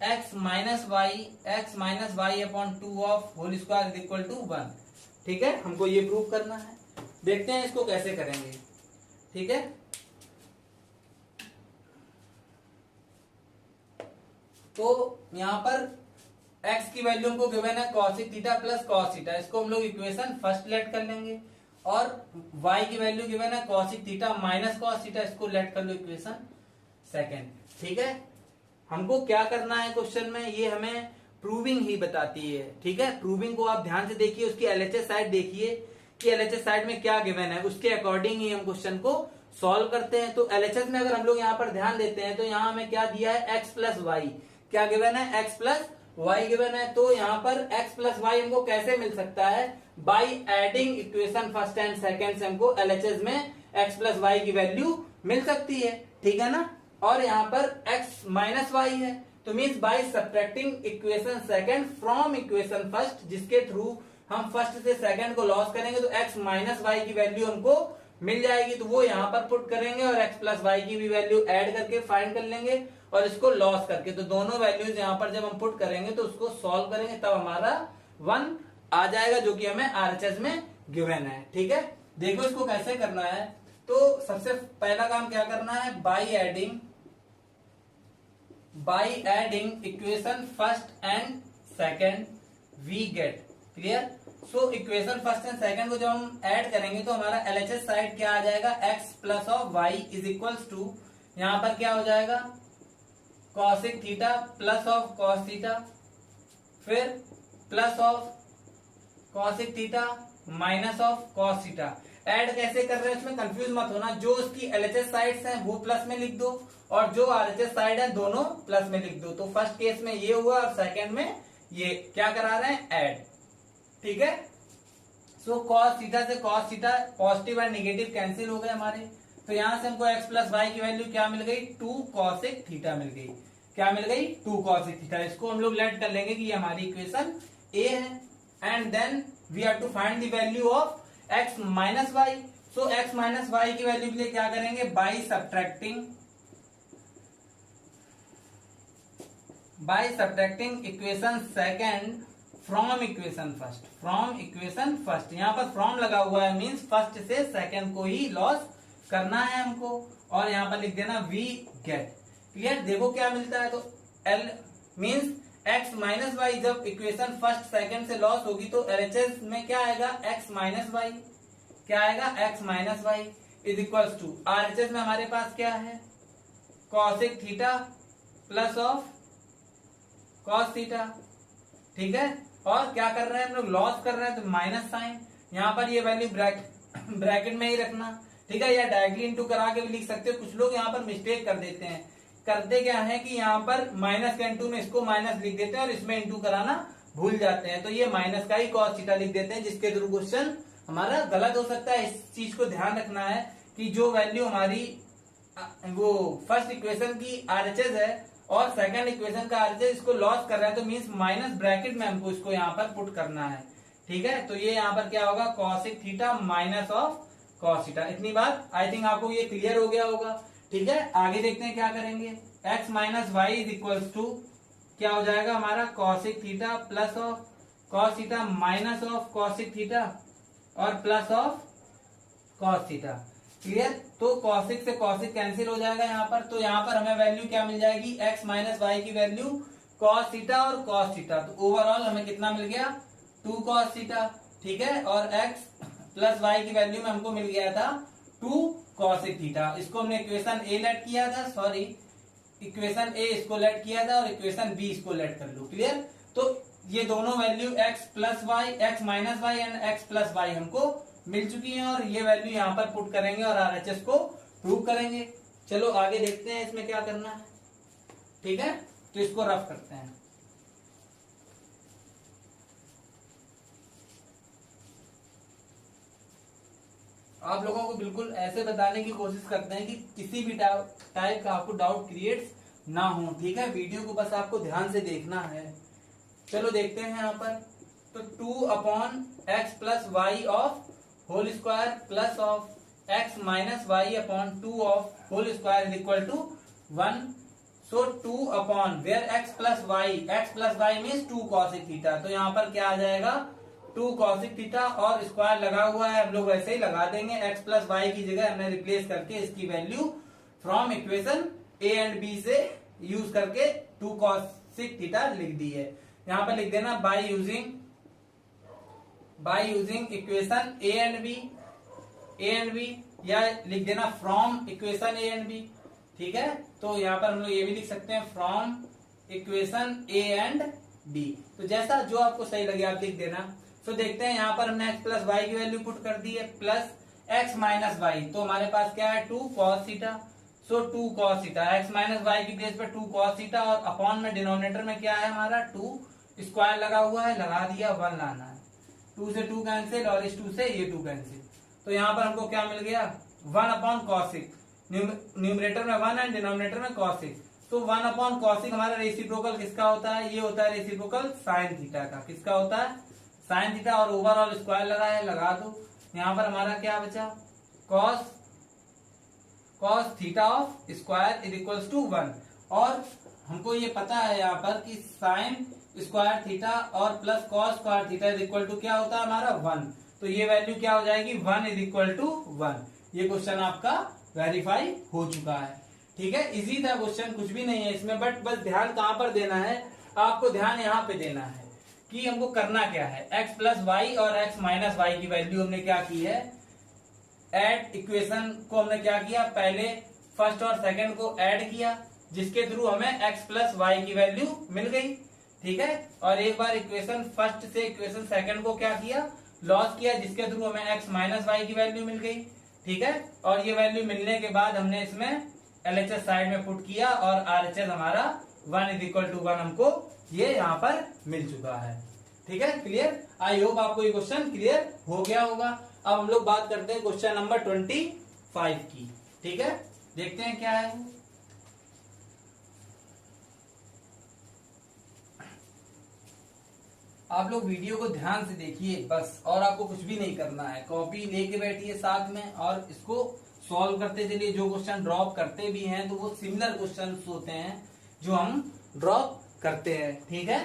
x minus y upon 2 of whole square is equal to 1, ठीक है। हमको ये प्रूव करना है, देखते हैं इसको कैसे करेंगे, ठीक है। तो यहां पर x की वैल्यू हमको गिवन है cosec theta plus cos theta, इसको हम लोग इक्वेशन फर्स्ट लेट कर लेंगे, और y की वैल्यू गिवन है cosec theta minus cos theta, इसको लेट कर लो इक्वेशन सेकेंड, ठीक है। हमको क्या करना है क्वेश्चन में, ये हमें प्रूविंग ही बताती है, ठीक है। प्रूविंग को आप ध्यान से देखिए, उसकी LHS साइड देखिए कि LHS साइड में क्या गिवन है, उसके अकॉर्डिंग ही हम क्वेश्चन को सॉल्व करते हैं। तो LHS में अगर हम लोग यहाँ पर ध्यान देते हैं तो यहाँ हमें क्या दिया है x + y, क्या गिवन है x + y गिवन है, तो यहाँ पर x प्लस वाई हमको कैसे मिल सकता है, by adding equation first and second से हमको LHS में x प्लस वाई की वैल्यू मिल सकती है, ठीक है ना। और यहाँ पर x माइनस वाई है, तो means by subtracting equation second from equation first, जिसके थ्रू हम फर्स्ट से सेकंड को लॉस करेंगे तो x माइनस वाई की वैल्यू हमको मिल जाएगी, तो वो यहाँ पर पुट करेंगे और x प्लस वाई की भी वैल्यू ऐड करके फाइंड कर लेंगे और इसको लॉस करके, तो दोनों वैल्यूज यहाँ पर जब हम पुट करेंगे तो उसको सॉल्व करेंगे तब हमारा 1 आ जाएगा, जो कि हमें RHS में गिवन है, ठीक है। देखो इसको कैसे करना है, तो सबसे पहला काम क्या करना है, by adding equation first and second we get, clear. So equation first and second को जब हम ऐड करेंगे तो हमारा LHS साइड क्या आ जाएगा, x plus of Y is equals to, यहाँ पर क्या हो जाएगा, cosec theta plus of cos theta, फिर plus of cosec theta minus of cos theta. Add कैसे कर रहे हैं इसमें कंफ्यूज मत होना, जो उसकी LHS साइड्स हैं वो प्लस में लिख दो और जो RHS साइड है दोनों प्लस में लिख दो। तो फर्स्ट केस में ये हुआ और सेकंड में ये क्या करा रहे हैं, ऐड, ठीक है। सो कॉस थीटा से cos theta positive and negative cancel हो गए हमारे, तो यहां से हमको x प्लस वाई की वैल्यू क्या मिल गई, 2 कॉसिक थीटा मिल गई, क्या मिल गई, 2 कॉसिक थीटा। इसको हम लोग लेट कर लेंगे कि ये हमारी इक्वेशन ए है, and then we have to find the value of x minus Y. सो x माइनस वाई की वैल्यू के लिए क्या करेंगे, by subtracting equation second from equation first, यहाँ पर फ्रॉम लगा हुआ है, मीन्स फर्स्ट से सेकंड को ही लॉस करना है हमको, और यहाँ पर लिख देना वी गेट, क्लियर। देखो क्या मिलता है, तो L means x minus Y, जब इक्वेशन फर्स्ट सेकंड से लॉस होगी तो LHS में क्या आएगा, x माइनस वाई, क्या आएगा, x minus Y is equals to, RHS में हमारे पास क्या है, cosec theta plus of cos theta, ठीक है। और क्या कर रहे हैं हम लोग, लॉस कर रहे हैं, तो माइनस साइन, यहाँ पर ये वैल्यू ब्रैकेट में ही रखना, ठीक है, या डायरेक्टली इंटू करा के भी लिख सकते हो। कुछ लोग यहाँ पर मिस्टेक कर देते हैं, करते क्या है कि यहाँ पर माइनस के इंटू में इसको माइनस लिख देते हैं और इसमें इंटू कराना भूल जाते हैं, तो ये माइनस का ही कॉस थीटा लिख देते हैं, जिसके थ्रू क्वेश्चन हमारा गलत हो सकता है। इस चीज को ध्यान रखना है कि जो वैल्यू हमारी वो फर्स्ट इक्वेशन की RHS है और सेकंड इक्वेशन का RHS, इसको लॉस कर रहा है तो मीन्स माइनस ब्रैकेट में हमको इसको यहाँ पर पुट करना है, ठीक है। तो ये यहाँ पर क्या होगा, cosec theta minus of cos theta. इतनी बात आई थिंक आपको ये क्लियर हो गया होगा, ठीक है। आगे देखते हैं क्या करेंगे, x minus Y is equals to क्या हो जाएगा हमारा, cosec theta plus of cos theta minus of cosec theta और plus of cos theta, clear. तो कॉसिक से कॉसिक कैंसिल हो जाएगा यहाँ पर, तो यहाँ पर हमें वैल्यू क्या मिल जाएगी, x माइनस वाई की वैल्यू कॉस थीटा और कॉस थीटा, तो ओवरऑल हमें कितना मिल गया, 2 कॉस थीटा, ठीक है। और x प्लस वाई की वैल्यू में हमको मिल गया था 2 कॉसिक थीटा। इसको हमने इक्वेशन ए लेट किया था, सॉरी इक्वेशन ए इसको लेट किया था और इक्वेशन बी इसको लेट कर लो, क्लियर। तो ये दोनों value x plus Y, x minus Y and x plus Y हमको मिल चुकी है और ये वैल्यू यहाँ पर पुट करेंगे और RHS को प्रूव करेंगे। चलो आगे देखते हैं इसमें क्या करना है, ठीक है। तो इसको रफ करते हैं, आप लोगों को बिल्कुल ऐसे बताने की कोशिश करते हैं कि किसी भी टाइप का आपको डाउट क्रिएट ना हो, ठीक है। वीडियो को बस आपको ध्यान से देखना है। चलो देखते हैं यहाँ पर, तो 2/x plus Y of whole square plus of x minus Y upon 2 of whole square is equal to 1। So 2 upon where x plus Y means 2 cosec theta, तो यहाँ पर क्या आ जाएगा 2 कॉसिक थीटा और स्क्वायर लगा हुआ है, हम लोग वैसे ही लगा देंगे, x प्लस वाई की जगह हमने रिप्लेस करके इसकी value from equation A and B से यूज करके 2 कॉसिक थीटा लिख दी है। यहाँ पर लिख देना by using equation A and B या लिख देना from equation A and B, ठीक है। तो यहाँ पर हम लोग ये भी लिख सकते हैं from equation A and B, तो जैसा जो आपको सही लगे आप लिख देना। तो देखते हैं यहाँ पर हमने x प्लस वाई की वैल्यू पुट कर दी है प्लस x माइनस वाई, तो हमारे पास क्या है 2 cos theta. So 2 cos theta, x minus Y की प्लेस पे 2 cos थीटा, और अपॉन में डिनोमिनेटर में क्या है हमारा 2 स्क्वायर लगा हुआ है, लगा दिया, 1 लाना है, 2 से 2 कैंसिल और इस 2 से ये 2 कैंसिल, तो यहाँ पर हमको क्या मिल गया 1 अपॉन कॉसिक, न्यूमरेटर में 1 है, डिनोमिनेटर में कॉसिक, तो 1 अपॉन कॉसिक हमारा रेसिप्रोकल किसका होता है, ये होता है रेसिप्रोकल साइन थीटा का, किसका होता है साइन थीटा, और ओवरऑल स्क्वायर लगा है, लगा दो, यहाँ पर हमारा क्या बचा cos theta of square is equals to 1, और हमको ये पता है यहाँ पर कि साइन स्क्वायर थीटा और plus cos square theta is equal to क्या होता है हमारा 1, तो ये वैल्यू क्या हो जाएगी 1 इज इक्वल टू 1। ये क्वेश्चन आपका वेरीफाई हो चुका है। ठीक है, इजी था क्वेश्चन, कुछ भी नहीं है इसमें, बट बस ध्यान कहां पर देना है, आपको ध्यान यहाँ पे देना है कि हमको करना क्या है, x प्लस वाई और x माइनस वाई की वैल्यू हमने क्या की है, ऐड इक्वेशन को हमने क्या किया, पहले फर्स्ट और सेकंड को ऐड किया, जिसके थ्रू हमें x प्लस वाई की वैल्यू मिल गई। ठीक है, और एक बार इक्वेशन फर्स्ट से इक्वेशन सेकंड को क्या किया, लॉस किया, जिसके थ्रू हमें x माइनस वाई की वैल्यू मिल गई। ठीक है, और ये वैल्यू मिलने के बाद हमने इसमें LHS साइड में पुट किया, और RHS हमारा 1 इज इक्वल टू 1 हमको ये यहाँ पर मिल चुका है। ठीक है, क्लियर, आई होप आपको ये क्वेश्चन क्लियर हो गया होगा। अब हम लोग बात करते हैं क्वेश्चन नंबर 25 की। ठीक है, देखते हैं क्या है। आप लोग वीडियो को ध्यान से देखिए बस, और आपको कुछ भी नहीं करना है, कॉपी लेके बैठिए साथ में और इसको सॉल्व करते चलिए। जो क्वेश्चन ड्रॉप करते भी हैं तो वो सिमिलर क्वेश्चन होते हैं जो हम ड्रॉप करते हैं। ठीक है,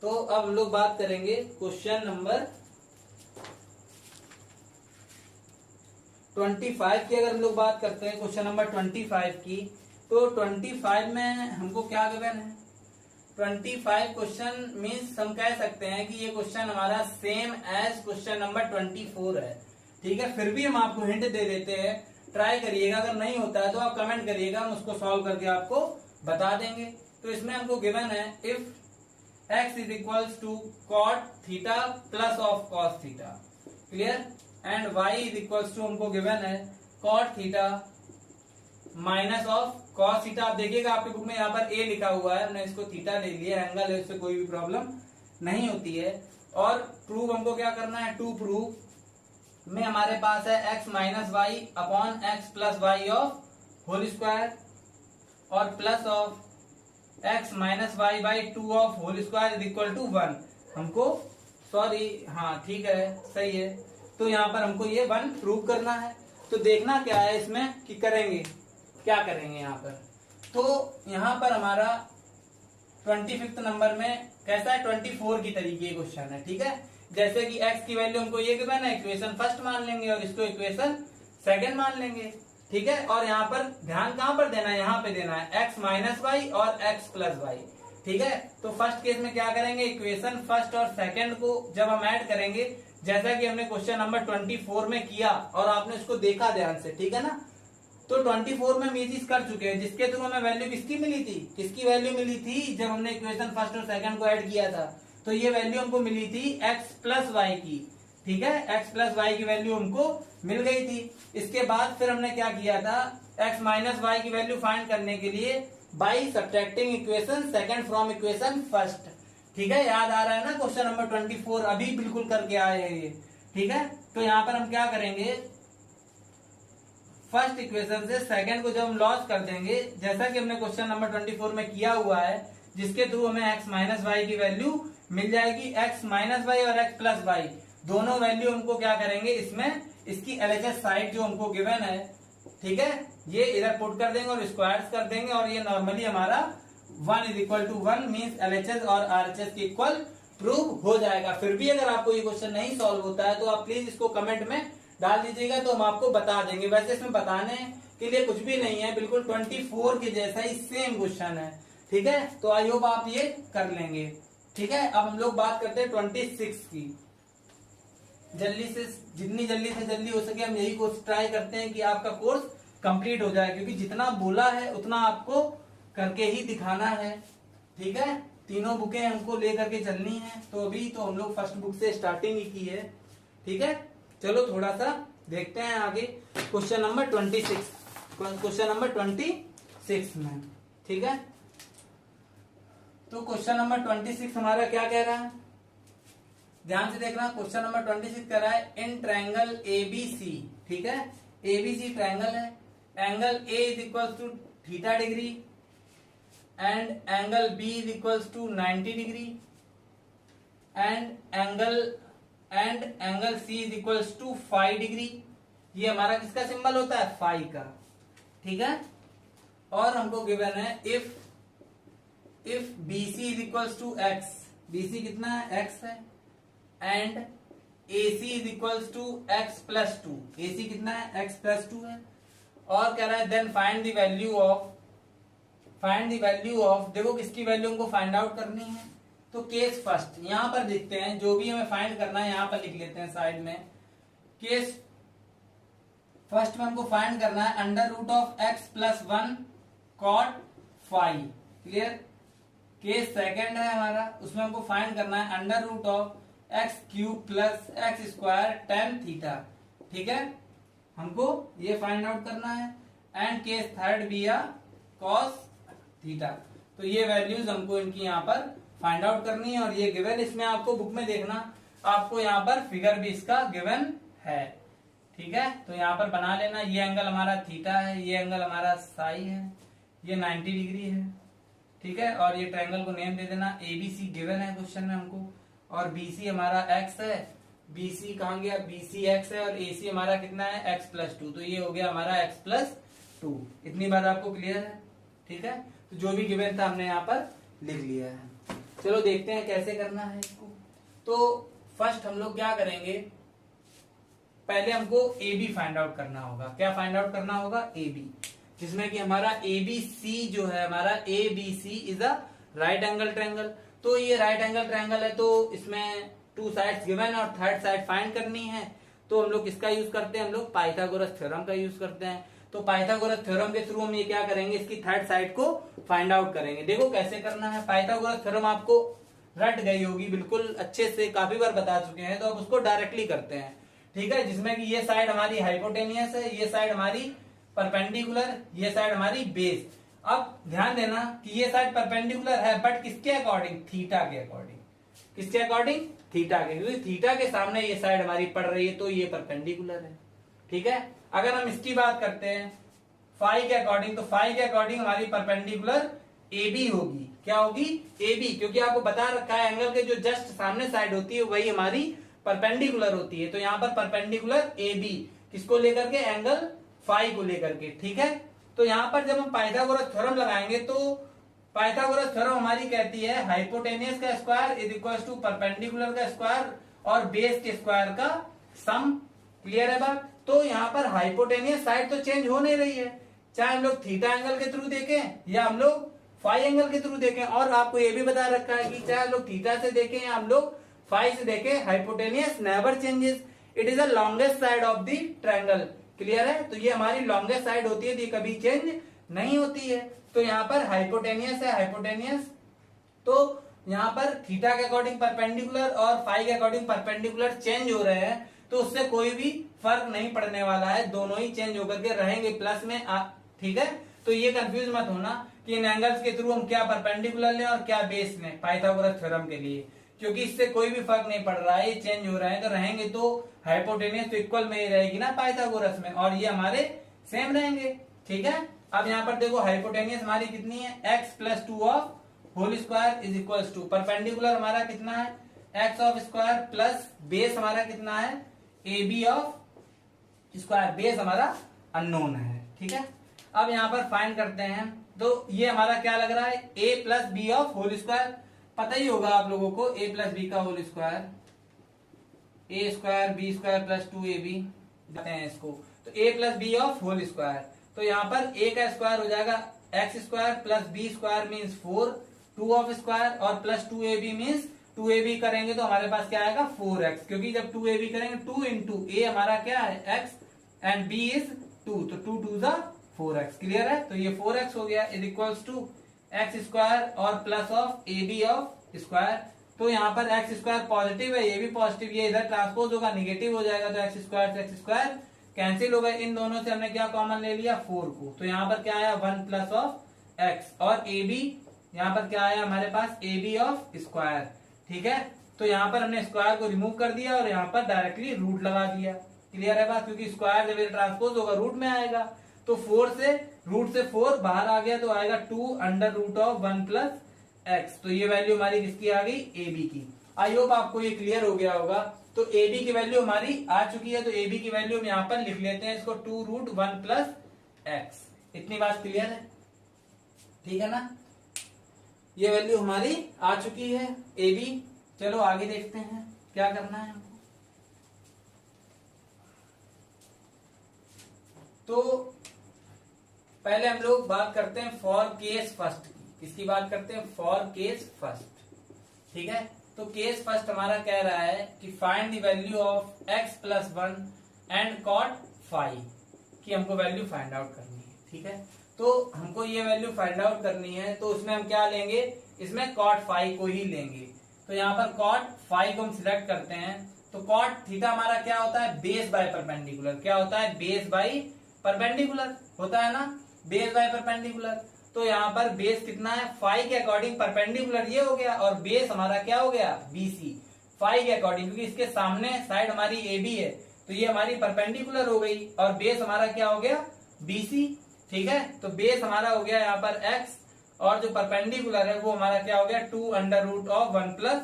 तो अब हम लोग बात करेंगे क्वेश्चन नंबर 25 की। अगर हम लोग बात करते हैं क्वेश्चन नंबर 25 की, तो 25 में हमको क्या गिवन है, 25 क्वेश्चन मीन्स हम कह सकते हैं कि ये क्वेश्चन हमारा सेम एज क्वेश्चन नंबर 24 है। ठीक है, फिर भी हम आपको हिंट दे देते हैं, ट्राई करिएगा, अगर नहीं होता है तो आप कमेंट करिएगा, हम उसको सॉल्व करके आपको बता देंगे। तो इसमें हमको गिवन है if x is equals to cot theta plus of cos theta, clear, and y is equals to हमको गिवन है cot theta minus of cos theta. आप देखिएगा आपकी बुक में यहाँ पर a लिखा हुआ है, हमने इसको थीटा ले लिया, एंगल है, उससे कोई भी प्रॉब्लम नहीं होती है। और प्रूव हमको क्या करना है, टू प्रूव में हमारे पास है x minus Y upon X plus Y of whole square, और plus of x minus Y by 2 of whole square is equal to 1। हमको सॉरी, हाँ ठीक है, सही है, तो यहाँ पर हमको ये 1 प्रूव करना है। तो देखना क्या है इसमें कि करेंगे क्या करेंगे यहाँ पर। तो यहाँ पर हमारा 25 नंबर में कैसा है, 24 की तरीके क्वेश्चन है। ठीक है, जैसे कि x की वैल्यू हमको ये गिवन है, इक्वेशन फर्स्ट मान लेंगे और इसको इक्वेशन सेकंड मान लेंगे। ठीक है, और यहाँ पर ध्यान कहां पर देना है, यहाँ पे देना है x माइनस वाई और x प्लस वाई। ठीक है, तो फर्स्ट केस में क्या करेंगे, इक्वेशन फर्स्ट और सेकंड को जब हम ऐड करेंगे, जैसा कि हमने क्वेश्चन नंबर 24 में किया और आपने उसको देखा ध्यान से, ठीक है ना, तो 24 में हम ये चीज कर चुके हैं, जिसके थ्रू हमें वैल्यू किसकी मिली थी, किसकी वैल्यू मिली थी, जब हमने इक्वेशन फर्स्ट और सेकंड को ऐड किया था, तो ये वैल्यू हमको मिली थी x प्लस वाई की। ठीक है, x प्लस वाई की वैल्यू हमको मिल गई थी। इसके बाद फिर हमने क्या किया था, x माइनस वाई की वैल्यू फाइंड करने के लिए by subtracting equation second from equation first. ठीक है, याद आ रहा है ना क्वेश्चन नंबर 24, अभी बिल्कुल करके आए हैं ये। ठीक है, तो यहाँ पर हम क्या करेंगे, फर्स्ट इक्वेशन से सेकंड को जब हम लॉस कर देंगे, जैसा कि हमने क्वेश्चन नंबर 24 में किया हुआ है, जिसके थ्रू हमें x माइनस वाई की वैल्यू मिल जाएगी। x माइनस वाई और x प्लस वाई दोनों वैल्यू हमको क्या करेंगे, इसमें इसकी LHS साइड जो हमको गिवन है, ठीक है, ये इधर पुट कर देंगे और स्क्वायर्स कर देंगे, और ये नॉर्मली हमारा 1 is equal to 1 means LHS और RHS के इक्वल प्रूव हो जाएगा। फिर भी अगर आपको ये क्वेश्चन नहीं सॉल्व होता है तो आप प्लीज इसको कमेंट में डाल दीजिएगा, तो हम आपको बता देंगे। वैसे इसमें बताने के लिए कुछ भी नहीं है, बिल्कुल 24 के जैसा ही सेम क्वेश्चन है। ठीक है, तो आई होप आप ये कर लेंगे। ठीक है, अब हम लोग बात करते हैं 26 की। जल्दी से जितनी जल्दी से जल्दी हो सके हम यही कोर्स ट्राई करते हैं कि आपका कोर्स कंप्लीट हो जाए, क्योंकि जितना बोला है उतना आपको करके ही दिखाना है। ठीक है, तीनों बुकें हमको लेकर के चलनी है, तो अभी तो हम लोग फर्स्ट बुक से स्टार्टिंग ही की है। ठीक है, चलो थोड़ा सा देखते हैं आगे क्वेश्चन नंबर 26। क्वेश्चन नंबर 26 में। ठीक है, तो क्वेश्चन नंबर 26 हमारा क्या कह रहा है, ध्यान से देखना। क्वेश्चन नंबर 26 कह रहा है इन ट्रायंगल एबीसी, ठीक है, एबीसी ट्रायंगल है, angle A is equal to theta degree and angle B is equal to 90 degree and angle C is equal to 5 degree. ये हमारा किसका सिंबल होता है, फाई का। ठीक है, और हमको गिवन है if BC is equal to X, BC कितना है, x है, and AC is equal to X plus 2, AC कितना है, x प्लस 2 है, और कह रहा है then find the value of, देखो किसकी वैल्यू हमको फाइंड आउट करनी है। तो केस फर्स्ट यहां पर देखते हैं, जो भी हमें फाइंड करना है यहां पर लिख लेते हैं साइड में। केस फर्स्ट में हमको फाइंड करना है under root of x plus 1 cot 5, clear. Case second है हमारा, उसमें हमको फाइंड करना है under root of x cube plus x square tan theta. ठीक है, हमको ये फाइंड आउट करना है। एंड केस थर्ड भी है कॉस थीटा। तो ये वैल्यूज हमको इनकी यहाँ पर फाइंड आउट करनी है, और ये गिवन इसमें आपको बुक में देखना, आपको यहाँ पर फिगर भी इसका गिवन है। ठीक है, तो यहाँ पर बना लेना, ये एंगल हमारा थीटा है, ये एंगल हमारा साई है, ये 90 डिग्री है। ठीक है, और ये ट्रायंगल को नेम दे देना, एबीसी गिवन है क्वेश्चन में हमको, और बीसी हमारा एक्स है, बीसी कहाँ गया, बीसी एक्स है, और एसी हमारा कितना है, एक्स प्लस 2, तो ये हो गया हमारा एक्स प्लस 2। इतनी बात आपको क्लियर है। ठीक है, तो जो भी गिवन था हमने यहाँ पर लिख लिया है। चलो देखते हैं कैसे करना है इसको। तो फर्स्ट हम लोग क्या करेंगे, पहले हमको ए बी फाइंड आउट करना होगा। क्या फाइंड आउट करना होगा, ए बी, जिसमें कि हमारा ए बी सी जो है, हमारा A B C is a right angle triangle. तो ये राइट एंगल ट्रायंगल है, तो इसमें 2 साइड्स गिवन और थर्ड साइड फाइंड करनी है। तो हम लोग किसका यूज करते हैं, हम लोग पाइथागोरस थ्योरम का यूज करते हैं। तो पाइथागोरस थ्योरम के थ्रू हम ये क्या करेंगे, इसकी थर्ड साइड को फाइंड आउट करेंगे। देखो कैसे करना है, पाइथागोरस थ्योरम आपको रट गई होगी बिल्कुल अच्छे से, काफी बार बता चुके हैं, तो अब उसको डायरेक्टली करते हैं। ठीक है, जिसमें कि ये साइड हमारी हाइपोटेनियस है, ये साइड हमारी परपेंडिकुलर, ये साइड हमारी बेस। अब ध्यान देना कि ये साइड परपेंडिकुलर है, बट किसके अकॉर्डिंग, थीटा के अकॉर्डिंग। किसके अकॉर्डिंग, थीटा के, क्योंकि थीटा के सामने ये साइड हमारी पड़ रही है, तो ये परपेंडिकुलर है। ठीक है, अगर हम इसकी बात करते हैं फाई के अकॉर्डिंग, तो फाई के अकॉर्डिंग हमारी परपेंडिकुलर ए बी होगी। क्या होगी, ए बी, क्योंकि आपको बता रखा है एंगल के जो जस्ट सामने साइड होती है वही हमारी परपेंडिकुलर होती है। तो यहाँ पर परपेंडिकुलर ए बी किसको लेकर के, एंगल फाई को लेकर के। ठीक है, तो यहाँ पर जब हम पाइथागोरस थ्योरम लगाएंगे, तो पाइथागोरस थ्योरम हमारी कहती है हाइपोटेनियस का square is equal to perpendicular का स्क्वायर और बेस के स्क्वायर का सम। क्लियर है बात। तो यहाँ पर हाइपोटेनियस साइड तो चेंज हो नहीं रही है, चाहे हम लोग थीटा एंगल के थ्रू देखें या हम लोग फाई एंगल के थ्रू देखें। और आपको ये भी बता रखा है कि चाहे हम लोग थीटा से देखें या हम लोग फाई से देखें, hypotenuse never changes, it is the longest side of the triangle. Clear है, तो ये हमारी लॉन्गेस्ट साइड होती है, तो ये कभी चेंज नहीं होती है। तो यहाँ पर हाइपोटेनियस है, हाइपोटेनियस, तो यहाँ पर थीटा के अकॉर्डिंग परपेंडिकुलर और फाई के अकॉर्डिंग परपेंडिकुलर चेंज हो रहे हैं, तो उससे कोई भी फर्क नहीं पड़ने वाला है, दोनों ही चेंज होकर के रहेंगे प्लस में। ठीक है, तो ये कंफ्यूज मत होना कि इन एंगल्स के थ्रू हम क्या परपेंडिकुलर लें और क्या बेस लें पाइथागोरस थ्योरम के लिए, क्योंकि इससे कोई भी फर्क नहीं पड़ रहा है, ये चेंज हो रहे हैं। तो रहेंगे तो हाइपोटेनियस तो इक्वल में ही रहेगी ना पाइथागोरस में, और ये हमारे सेम रहेंगे। ठीक है, अब यहाँ पर देखो हाइपोटेनियस हमारी कितनी है, x plus 2 of whole square is equal to, perpendicular हमारा कितना है, x of square plus base हमारा कितना है, A B of square, base हमारा अननोन है। ठीक है, अब यहाँ पर फाइंड करते हैं, तो ये हमारा क्या लग रहा है, a plus b of whole square, पता ही होगा आप लोगों को, a प्लस बी का whole square, a square b square plus 2ab कहते हैं इसको। तो a plus b of whole square, तो यहाँ पर a का स्क्वायर हो जाएगा x square plus b square means 4, 2 of square और प्लस 2ab मीन्स 2ab करेंगे तो हमारे पास क्या आएगा 4x, क्योंकि जब 2ab करेंगे 2 इंटू a हमारा क्या है x एंड b इज 2, तो 2 2 जा 4x। क्लियर है, तो ये 4x हो गया is equals to x square और plus of A B of square. तो यहाँ पर एक्स स्क्वायर पॉजिटिव है, ये भी पॉजिटिव, ये इधर ट्रांसपोज होगा निगेटिव हो जाएगा, तो एक्स स्क्वायर से एक्स स्क्वायर कैंसिल हो गए, इन दोनों से हमने क्या कॉमन ले लिया 4 को, तो यहाँ पर क्या आया 1 प्लस ऑफ एक्स, और ए बी यहाँ पर क्या आया हमारे पास ए बी ऑफ स्क्वायर। ठीक है, तो यहाँ पर हमने स्क्वायर को रिमूव कर दिया और यहाँ पर डायरेक्टली रूट लगा दिया। क्लियर है बात, क्योंकि स्क्वायर जब ट्रांसपोज होगा रूट में आएगा, तो 4 से रूट से 4 बाहर आ गया तो आएगा 2 under root of 1 plus x. तो ये वैल्यू हमारी किसकी आ गई, ए बी की। आई होप आपको ये क्लियर हो गया होगा। तो ए बी की वैल्यू हमारी आ चुकी है, तो ए बी की वैल्यू हम यहाँ पर लिख लेते हैं इसको 2 रूट 1 प्लस एक्स। इतनी बात क्लियर है, ठीक है ना। ये वैल्यू हमारी आ चुकी है ए बी। चलो आगे देखते हैं क्या करना है हमको। तो पहले हम लोग बात करते हैं फॉर केस फर्स्ट की। किसकी बात करते हैं, फॉर केस फर्स्ट। ठीक है, तो केस फर्स्ट हमारा कह रहा है कि find the value of x plus 1 and cot 5 की हमको वैल्यू फाइंड आउट करनी है। ठीक है, तो हमको ये वैल्यू फाइंड आउट करनी है, तो उसमें हम क्या लेंगे, इसमें कॉट 5 को ही लेंगे। तो यहाँ पर कॉट 5 को हम सिलेक्ट करते हैं। तो कॉट थीटा हमारा क्या होता है, बेस बाय परपेंडिकुलर। क्या होता है, बेस बाय परपेंडिकुलर होता है ना, बेस बाय परपेंडिकुलर। तो यहाँ पर बेस कितना है, 5 के अकॉर्डिंग परपेंडिकुलर ये हो गया, और बेस हमारा क्या हो गया, BC 5 के अकॉर्डिंग, क्योंकि इसके सामने साइड हमारी AB है, तो ये हमारी परपेंडिकुलर हो गई, और बेस हमारा क्या हो गया, BC। ठीक है, तो बेस हमारा हो गया यहाँ पर x, और जो परपेंडिकुलर है वो हमारा क्या हो गया 2 under root of 1 plus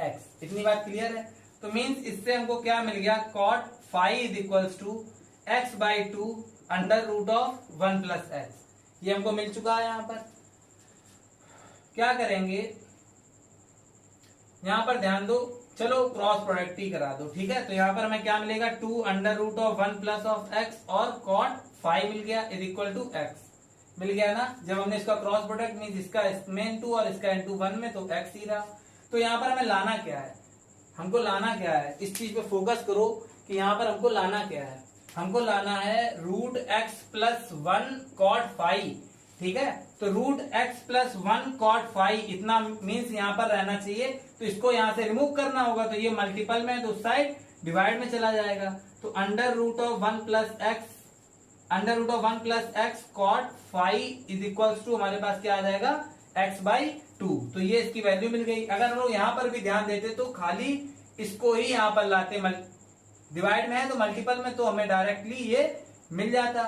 x. इतनी बात क्लियर है। तो मीन्स इससे हमको क्या मिल गया, cot 5 is equals to x by 2 under root of 1 plus x. ये हमको मिल चुका है। यहाँ पर क्या करेंगे, यहाँ पर ध्यान दो, चलो क्रॉस प्रोडक्ट ही करा दो। ठीक है, तो यहाँ पर हमें क्या मिलेगा 2 under root of 1 plus of x, और कॉट 5 मिल गया इज इक्वल टू एक्स। मिल गया ना, जब हमने इसका क्रॉस प्रोडक्ट मीन इसका इसमें 2 और इसका इंटू 1 में, तो एक्स ही रहा। तो यहाँ पर हमें लाना क्या है, हमको लाना क्या है, इस चीज पे फोकस करो कि यहाँ पर हमको लाना क्या है। हमको लाना है रूट एक्स प्लस 1 कॉट 5। ठीक है, तो रूट एक्स प्लस 1 कॉट 5 इतना मीन्स यहाँ पर रहना चाहिए, तो इसको यहाँ से रिमूव करना होगा। तो ये मल्टीपल में है, तो उस साइड डिवाइड में चला जाएगा। तो under root of 1 plus x, under root of 1 plus x cot 5 is equals to हमारे पास क्या आ जाएगा, एक्स बाई 2। तो ये इसकी वैल्यू मिल गई। अगर हम लोग यहाँ पर भी ध्यान देते तो खाली इसको ही यहाँ पर लाते, डिवाइड में है तो मल्टीपल में, तो हमें डायरेक्टली ये मिल जाता।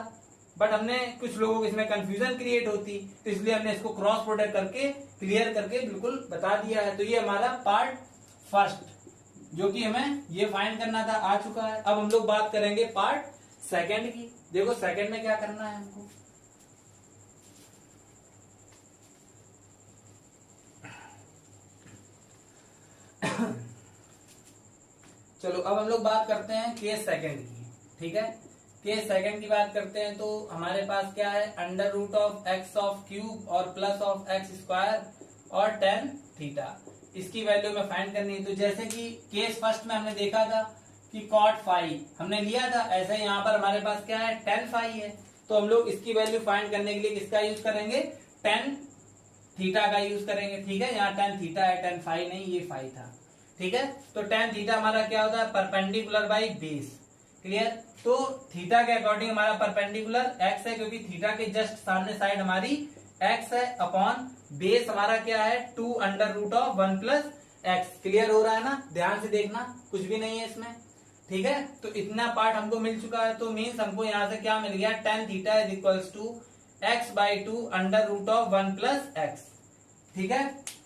बट हमने कुछ लोगों को इसमें कंफ्यूजन क्रिएट होती, तो इसलिए हमने इसको क्रॉस प्रोडक्ट करके क्लियर करके बिल्कुल बता दिया है। तो ये हमारा पार्ट फर्स्ट जो कि हमें ये फाइंड करना था आ चुका है। अब हम लोग बात करेंगे पार्ट सेकंड की। देखो सेकंड में क्या करना है हमको, चलो अब हम लोग बात करते हैं केस सेकंड की। ठीक है, केस सेकंड की बात करते हैं, तो हमारे पास क्या है, under root of x of cube और प्लस ऑफ एक्स स्क्वायर और टेन थीटा। इसकी वैल्यू में फाइंड करनी है। तो जैसे कि केस फर्स्ट में हमने देखा था कि कॉट 5 हमने लिया था, ऐसे यहाँ पर हमारे पास क्या है, टेन 5 है। तो हम लोग इसकी वैल्यू फाइंड करने के लिए किसका यूज करेंगे, टेन थीटा का यूज करेंगे। ठीक है, यहाँ टेन थीटा है, टेन 5 नहीं, ये 5 था। ठीक है, तो टेन थीटा हमारा क्या होता है, परपेंडिकुलर बाई बेस। क्लियर, तो थीटा के अकॉर्डिंग हमारा परपेंडिकुलर एक्स है, क्योंकि थीटा के जस्ट सामने साइड हमारी एक्स है, अपॉन बेस हमारा क्या है 2 under root of 1 plus x. Clear हो रहा है ना, ध्यान से देखना, कुछ भी नहीं है इसमें। ठीक है, तो इतना पार्ट हमको मिल चुका है। तो मीन्स हमको यहाँ से क्या मिल गया, tan theta is equals to x by 2 under root of 1 plus x. ठीक है,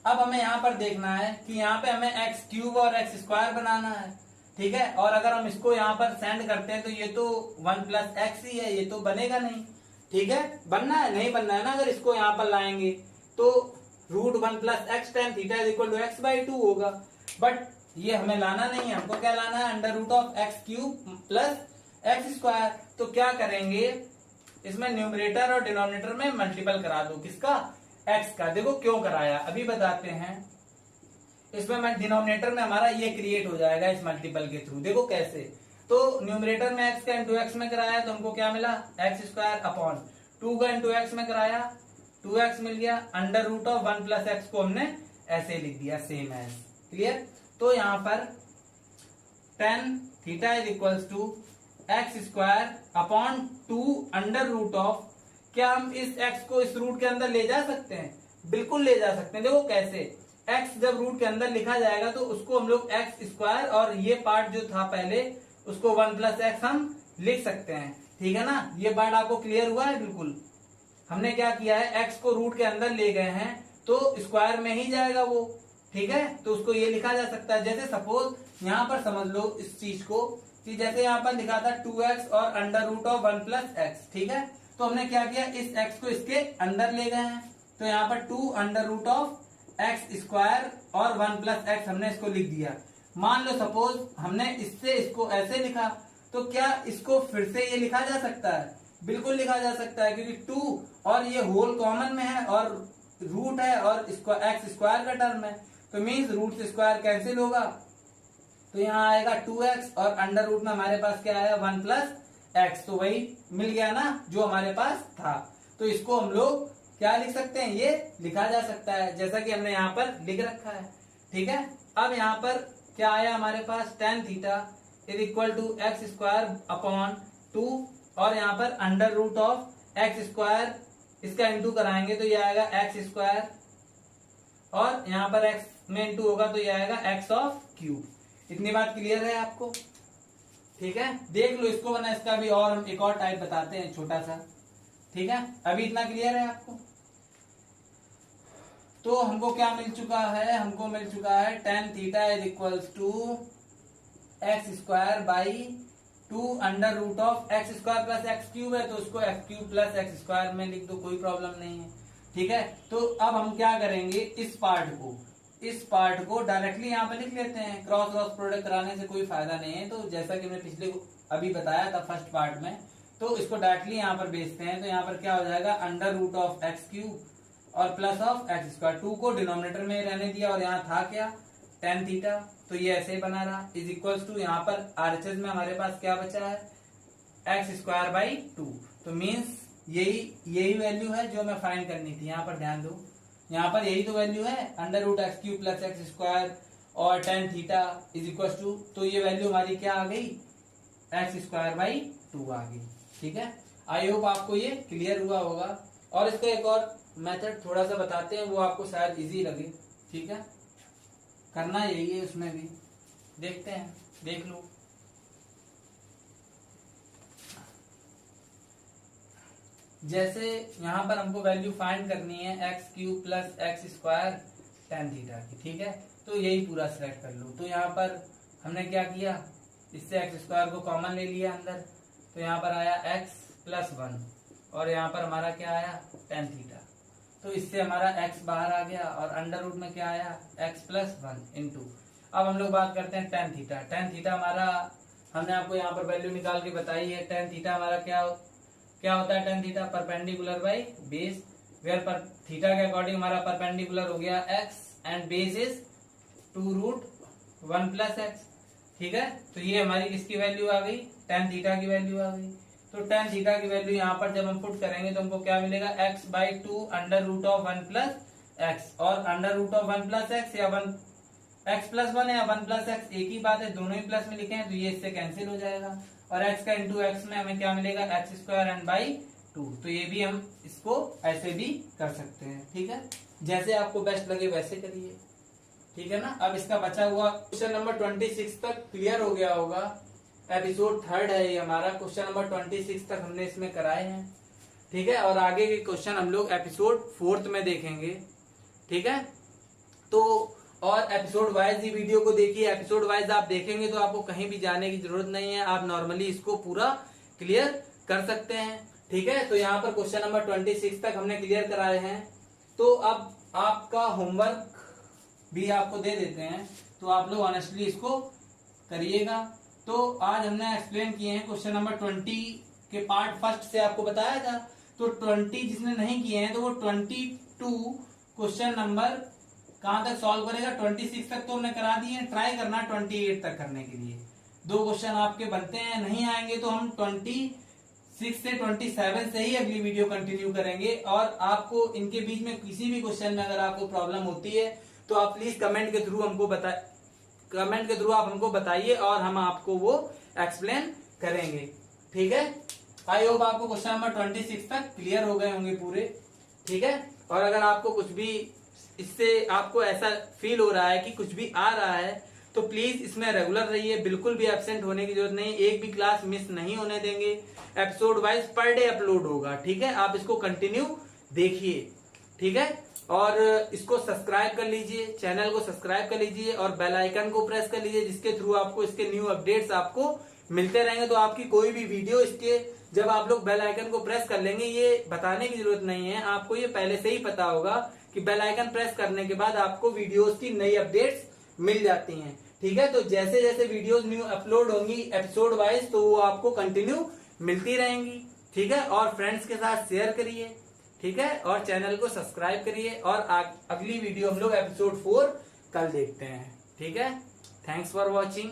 अब हमें यहाँ पर देखना है कि यहाँ पे हमें एक्स क्यूब और एक्स स्क्वायर बनाना है। ठीक है, और अगर हम इसको यहाँ पर सेंड करते हैं तो ये तो 1 प्लस एक्स ही है, ये तो बनेगा नहीं। ठीक है, बनना है नहीं बनना है ना, अगर इसको यहाँ पर लाएंगे तो root 1 plus x tan theta is equal to x by 2 होगा। बट ये हमें लाना नहीं है, हमको क्या लाना है, under root of x cube plus x square. तो क्या करेंगे, इसमें न्यूमरेटर और डिनोमिनेटर में मल्टीपल करा दो, किसका, एक्स का। देखो क्यों कराया, अभी बताते हैं। इसमें डिनोमिनेटर में हमारा ये क्रिएट हो जाएगा इस मल्टीपल के थ्रू। देखो कैसे, तो न्यूमरेटर में एक्स का इंटू एक्स में कराया तो हमको क्या मिला, एक्स स्क्वायर अपॉन 2 का इंटू एक्स में कराया 2x मिल गया, under root of 1 plus x को हमने ऐसे लिख दिया सेम एज। क्लियर, तो यहाँ पर tan theta is equals to x square upon 2 under root of, क्या हम इस x को इस रूट के अंदर ले जा सकते हैं? बिल्कुल ले जा सकते हैं। देखो कैसे, x जब रूट के अंदर लिखा जाएगा तो उसको हम लोग एक्स स्क्वायर और ये पार्ट जो था पहले उसको 1 प्लस एक्स हम लिख सकते हैं। ठीक है ना, ये पार्ट आपको क्लियर हुआ है? बिल्कुल। हमने क्या किया है, x को रूट के अंदर ले गए हैं तो स्क्वायर में ही जाएगा वो। ठीक है, तो उसको ये लिखा जा सकता है। जैसे सपोज यहाँ पर समझ लो इस चीज को कि जैसे यहाँ पर लिखा था 2x और under root of 1 plus x. ठीक है, तो हमने क्या किया, इस x को इसके अंदर ले गए हैं तो यहाँ पर 2 under root of x square और 1 प्लस एक्स हमने इसको लिख दिया। मान लो सपोज हमने इससे इसको ऐसे लिखा, तो क्या इसको फिर से ये लिखा जा सकता है? बिल्कुल लिखा जा सकता है, क्योंकि 2 और ये होल कॉमन में है और रूट है और एक्स स्क्वायर का टर्म है, तो मीन्स रूट से स्क्वायर कैंसिल होगा, तो यहाँ आएगा 2x और अंडर रूट में हमारे पास क्या आया 1 प्लस एक्स, तो वही मिल गया ना जो हमारे पास था। तो इसको हम लोग क्या लिख सकते हैं, ये लिखा जा सकता है जैसा कि हमने यहाँ पर लिख रखा है। ठीक है, अब यहाँ पर क्या आया हमारे पास, tan theta is equal to x square upon 2 और यहाँ पर under root of x square, इसका इंटू कराएंगे तो ये आएगा एक्स स्क्वायर और यहाँ पर एक्स में इंटू होगा तो ये आएगा एक्स ऑफ क्यूब। इतनी बात क्लियर है आपको? ठीक है, देख लो इसको, वरना इसका भी और हम एक और टाइप बताते हैं छोटा सा। ठीक है, अभी इतना क्लियर है आपको? तो हमको क्या मिल चुका है, हमको मिल चुका है tan theta is equals to x square by 2 under root of x square plus x cube है तो उसको x cube plus x square में लिख दो, कोई प्रॉब्लम नहीं है। ठीक है, तो अब हम क्या करेंगे, इस पार्ट को डायरेक्टली यहाँ पे लिख लेते हैं। क्रॉस प्रोडक्ट कराने से कोई फायदा नहीं है, तो जैसा कि मैंने पिछले अभी बताया था फर्स्ट पार्ट में, तो इसको डायरेक्टली यहाँ पर भेजते हैं। तो यहाँ पर क्या हो जाएगा, under root of x cube और प्लस ऑफ एक्स स्क्वायर, 2 को डिनोमिनेटर में रहने दिया और यहाँ था क्या tan थीटा, तो ये ऐसे ही बना रहा इज इक्वल्स टू, यहाँ पर आरएचएस में हमारे पास क्या बचा है एक्स स्क्वायर बाई 2, तो मीन्स यही वैल्यू है जो मैं फाइंड करनी थी। यहाँ पर ध्यान दो, यहाँ पर यही तो वैल्यू है, under root x cube plus x square और tan theta is equals to, तो ये वैल्यू हमारी क्या आ गई, एक्स स्क्वायर बाई 2 आ गई। ठीक है, आई होप आपको ये क्लियर हुआ होगा। और इसका एक और मेथड थोड़ा सा बताते हैं, वो आपको शायद इजी लगे। ठीक है, करना यही है, उसमें भी देखते हैं, देख लो। जैसे यहाँ पर हमको वैल्यू फाइंड करनी है x cube plus x square tan theta की। ठीक है, तो यही पूरा सेलेक्ट कर लो। तो यहाँ पर हमने क्या किया, इससे एक्स स्क्वायर को कॉमन ले लिया अंदर, तो यहाँ पर आया एक्स प्लस 1 और यहाँ पर हमारा क्या आया tan थीटा, तो इससे हमारा x बाहर आ गया और अंडर रूट में क्या आया x प्लस 1 इंटू। अब हम लोग बात करते हैं tan थीटा। tan थीटा हमारा, हमने आपको यहाँ पर वैल्यू निकाल के बताई है। tan थीटा हमारा क्या होता है, tan theta perpendicular by base, where पर थीटा के अकॉर्डिंग हमारा परपेंडिकुलर हो गया x and base is 2 root 1 plus x. ठीक है, तो ये हमारी किसकी वैल्यू आ गई, tan थीटा की वैल्यू आ गई। तो tan थीटा की वैल्यू यहाँ पर जब हम पुट करेंगे तो हमको क्या मिलेगा, x by 2 under root of 1 plus X, और under root of 1 plus X या 1 x प्लस 1 या 1 प्लस एक्स एक ही बात है, दोनों ही प्लस में लिखे हैं तो ये इससे कैंसिल हो जाएगा। और x का इंटू एक्स में हमें क्या मिलेगा, एक्स स्क्वायर एंड बाई 2। तो ये भी हम इसको ऐसे भी कर सकते हैं। ठीक है, जैसे आपको बेस्ट लगे वैसे करिए। ठीक है ना, अब इसका बचा हुआ क्वेश्चन नंबर 26 तक क्लियर हो गया होगा। एपिसोड 3 है ये हमारा, क्वेश्चन नंबर 26 तक हमने इसमें कराए हैं। ठीक है, और आगे के क्वेश्चन हम लोग एपिसोड 4 में देखेंगे। ठीक है, तो और एपिसोड वाइज ही वीडियो को देखिए। एपिसोड वाइज आप देखेंगे तो आपको कहीं भी जाने की जरूरत नहीं है, आप नॉर्मली इसको पूरा क्लियर कर सकते हैं। ठीक है, तो यहाँ पर क्वेश्चन नंबर 26 तक हमने क्लियर कराए हैं। तो अब आपका होमवर्क भी आपको दे देते हैं, तो आप लोग ऑनेस्टली इसको करिएगा। तो आज हमने एक्सप्लेन किए हैं क्वेश्चन नंबर 20 के पार्ट फर्स्ट से आपको बताया था। तो 20 जिसने नहीं किए हैं तो वो 22 क्वेश्चन नंबर कहां तक सॉल्व करेगा, 26 तक तो हमने करा दिए, ट्राई करना 28 तक करने के लिए। 2 क्वेश्चन आपके बनते हैं, नहीं आएंगे तो हम 26 से 27 से ही अगली वीडियो कंटिन्यू करेंगे। और आपको इनके बीच में किसी भी क्वेश्चन में अगर आपको प्रॉब्लम होती है तो आप प्लीज कमेंट के थ्रू आप हमको बताइए और हम आपको वो एक्सप्लेन करेंगे। ठीक है, आई होप आपको क्वेश्चन नंबर 26 तक क्लियर हो गए होंगे पूरे। ठीक है, और अगर आपको कुछ भी इससे आपको ऐसा फील हो रहा है कि कुछ भी आ रहा है तो प्लीज इसमें रेगुलर रहिए, बिल्कुल भी एब्सेंट होने की जरूरत नहीं, एक भी क्लास मिस नहीं होने देंगे। Episode wise per day upload होगा। ठीक है, आप इसको कंटिन्यू देखिए। ठीक है, और इसको सब्सक्राइब कर लीजिए, चैनल को सब्सक्राइब कर लीजिए और बेल आइकन को प्रेस कर लीजिए, जिसके थ्रू आपको इसके न्यू अपडेट्स आपको मिलते रहेंगे। तो आपकी कोई भी वीडियो इसके जब आप लोग बेल आइकन को प्रेस कर लेंगे, ये बताने की जरूरत नहीं है, आपको ये पहले से ही पता होगा कि बेल आइकन प्रेस करने के बाद आपको वीडियोस की नई अपडेट्स मिल जाती हैं। ठीक है, तो जैसे जैसे वीडियोस न्यू अपलोड होंगी एपिसोड वाइज तो वो आपको कंटिन्यू मिलती रहेंगी। ठीक है, और फ्रेंड्स के साथ शेयर करिए। ठीक है, और चैनल को सब्सक्राइब करिए और अगली वीडियो हम लोग एपिसोड 4 कल देखते हैं। ठीक है, थैंक्स फॉर वॉचिंग।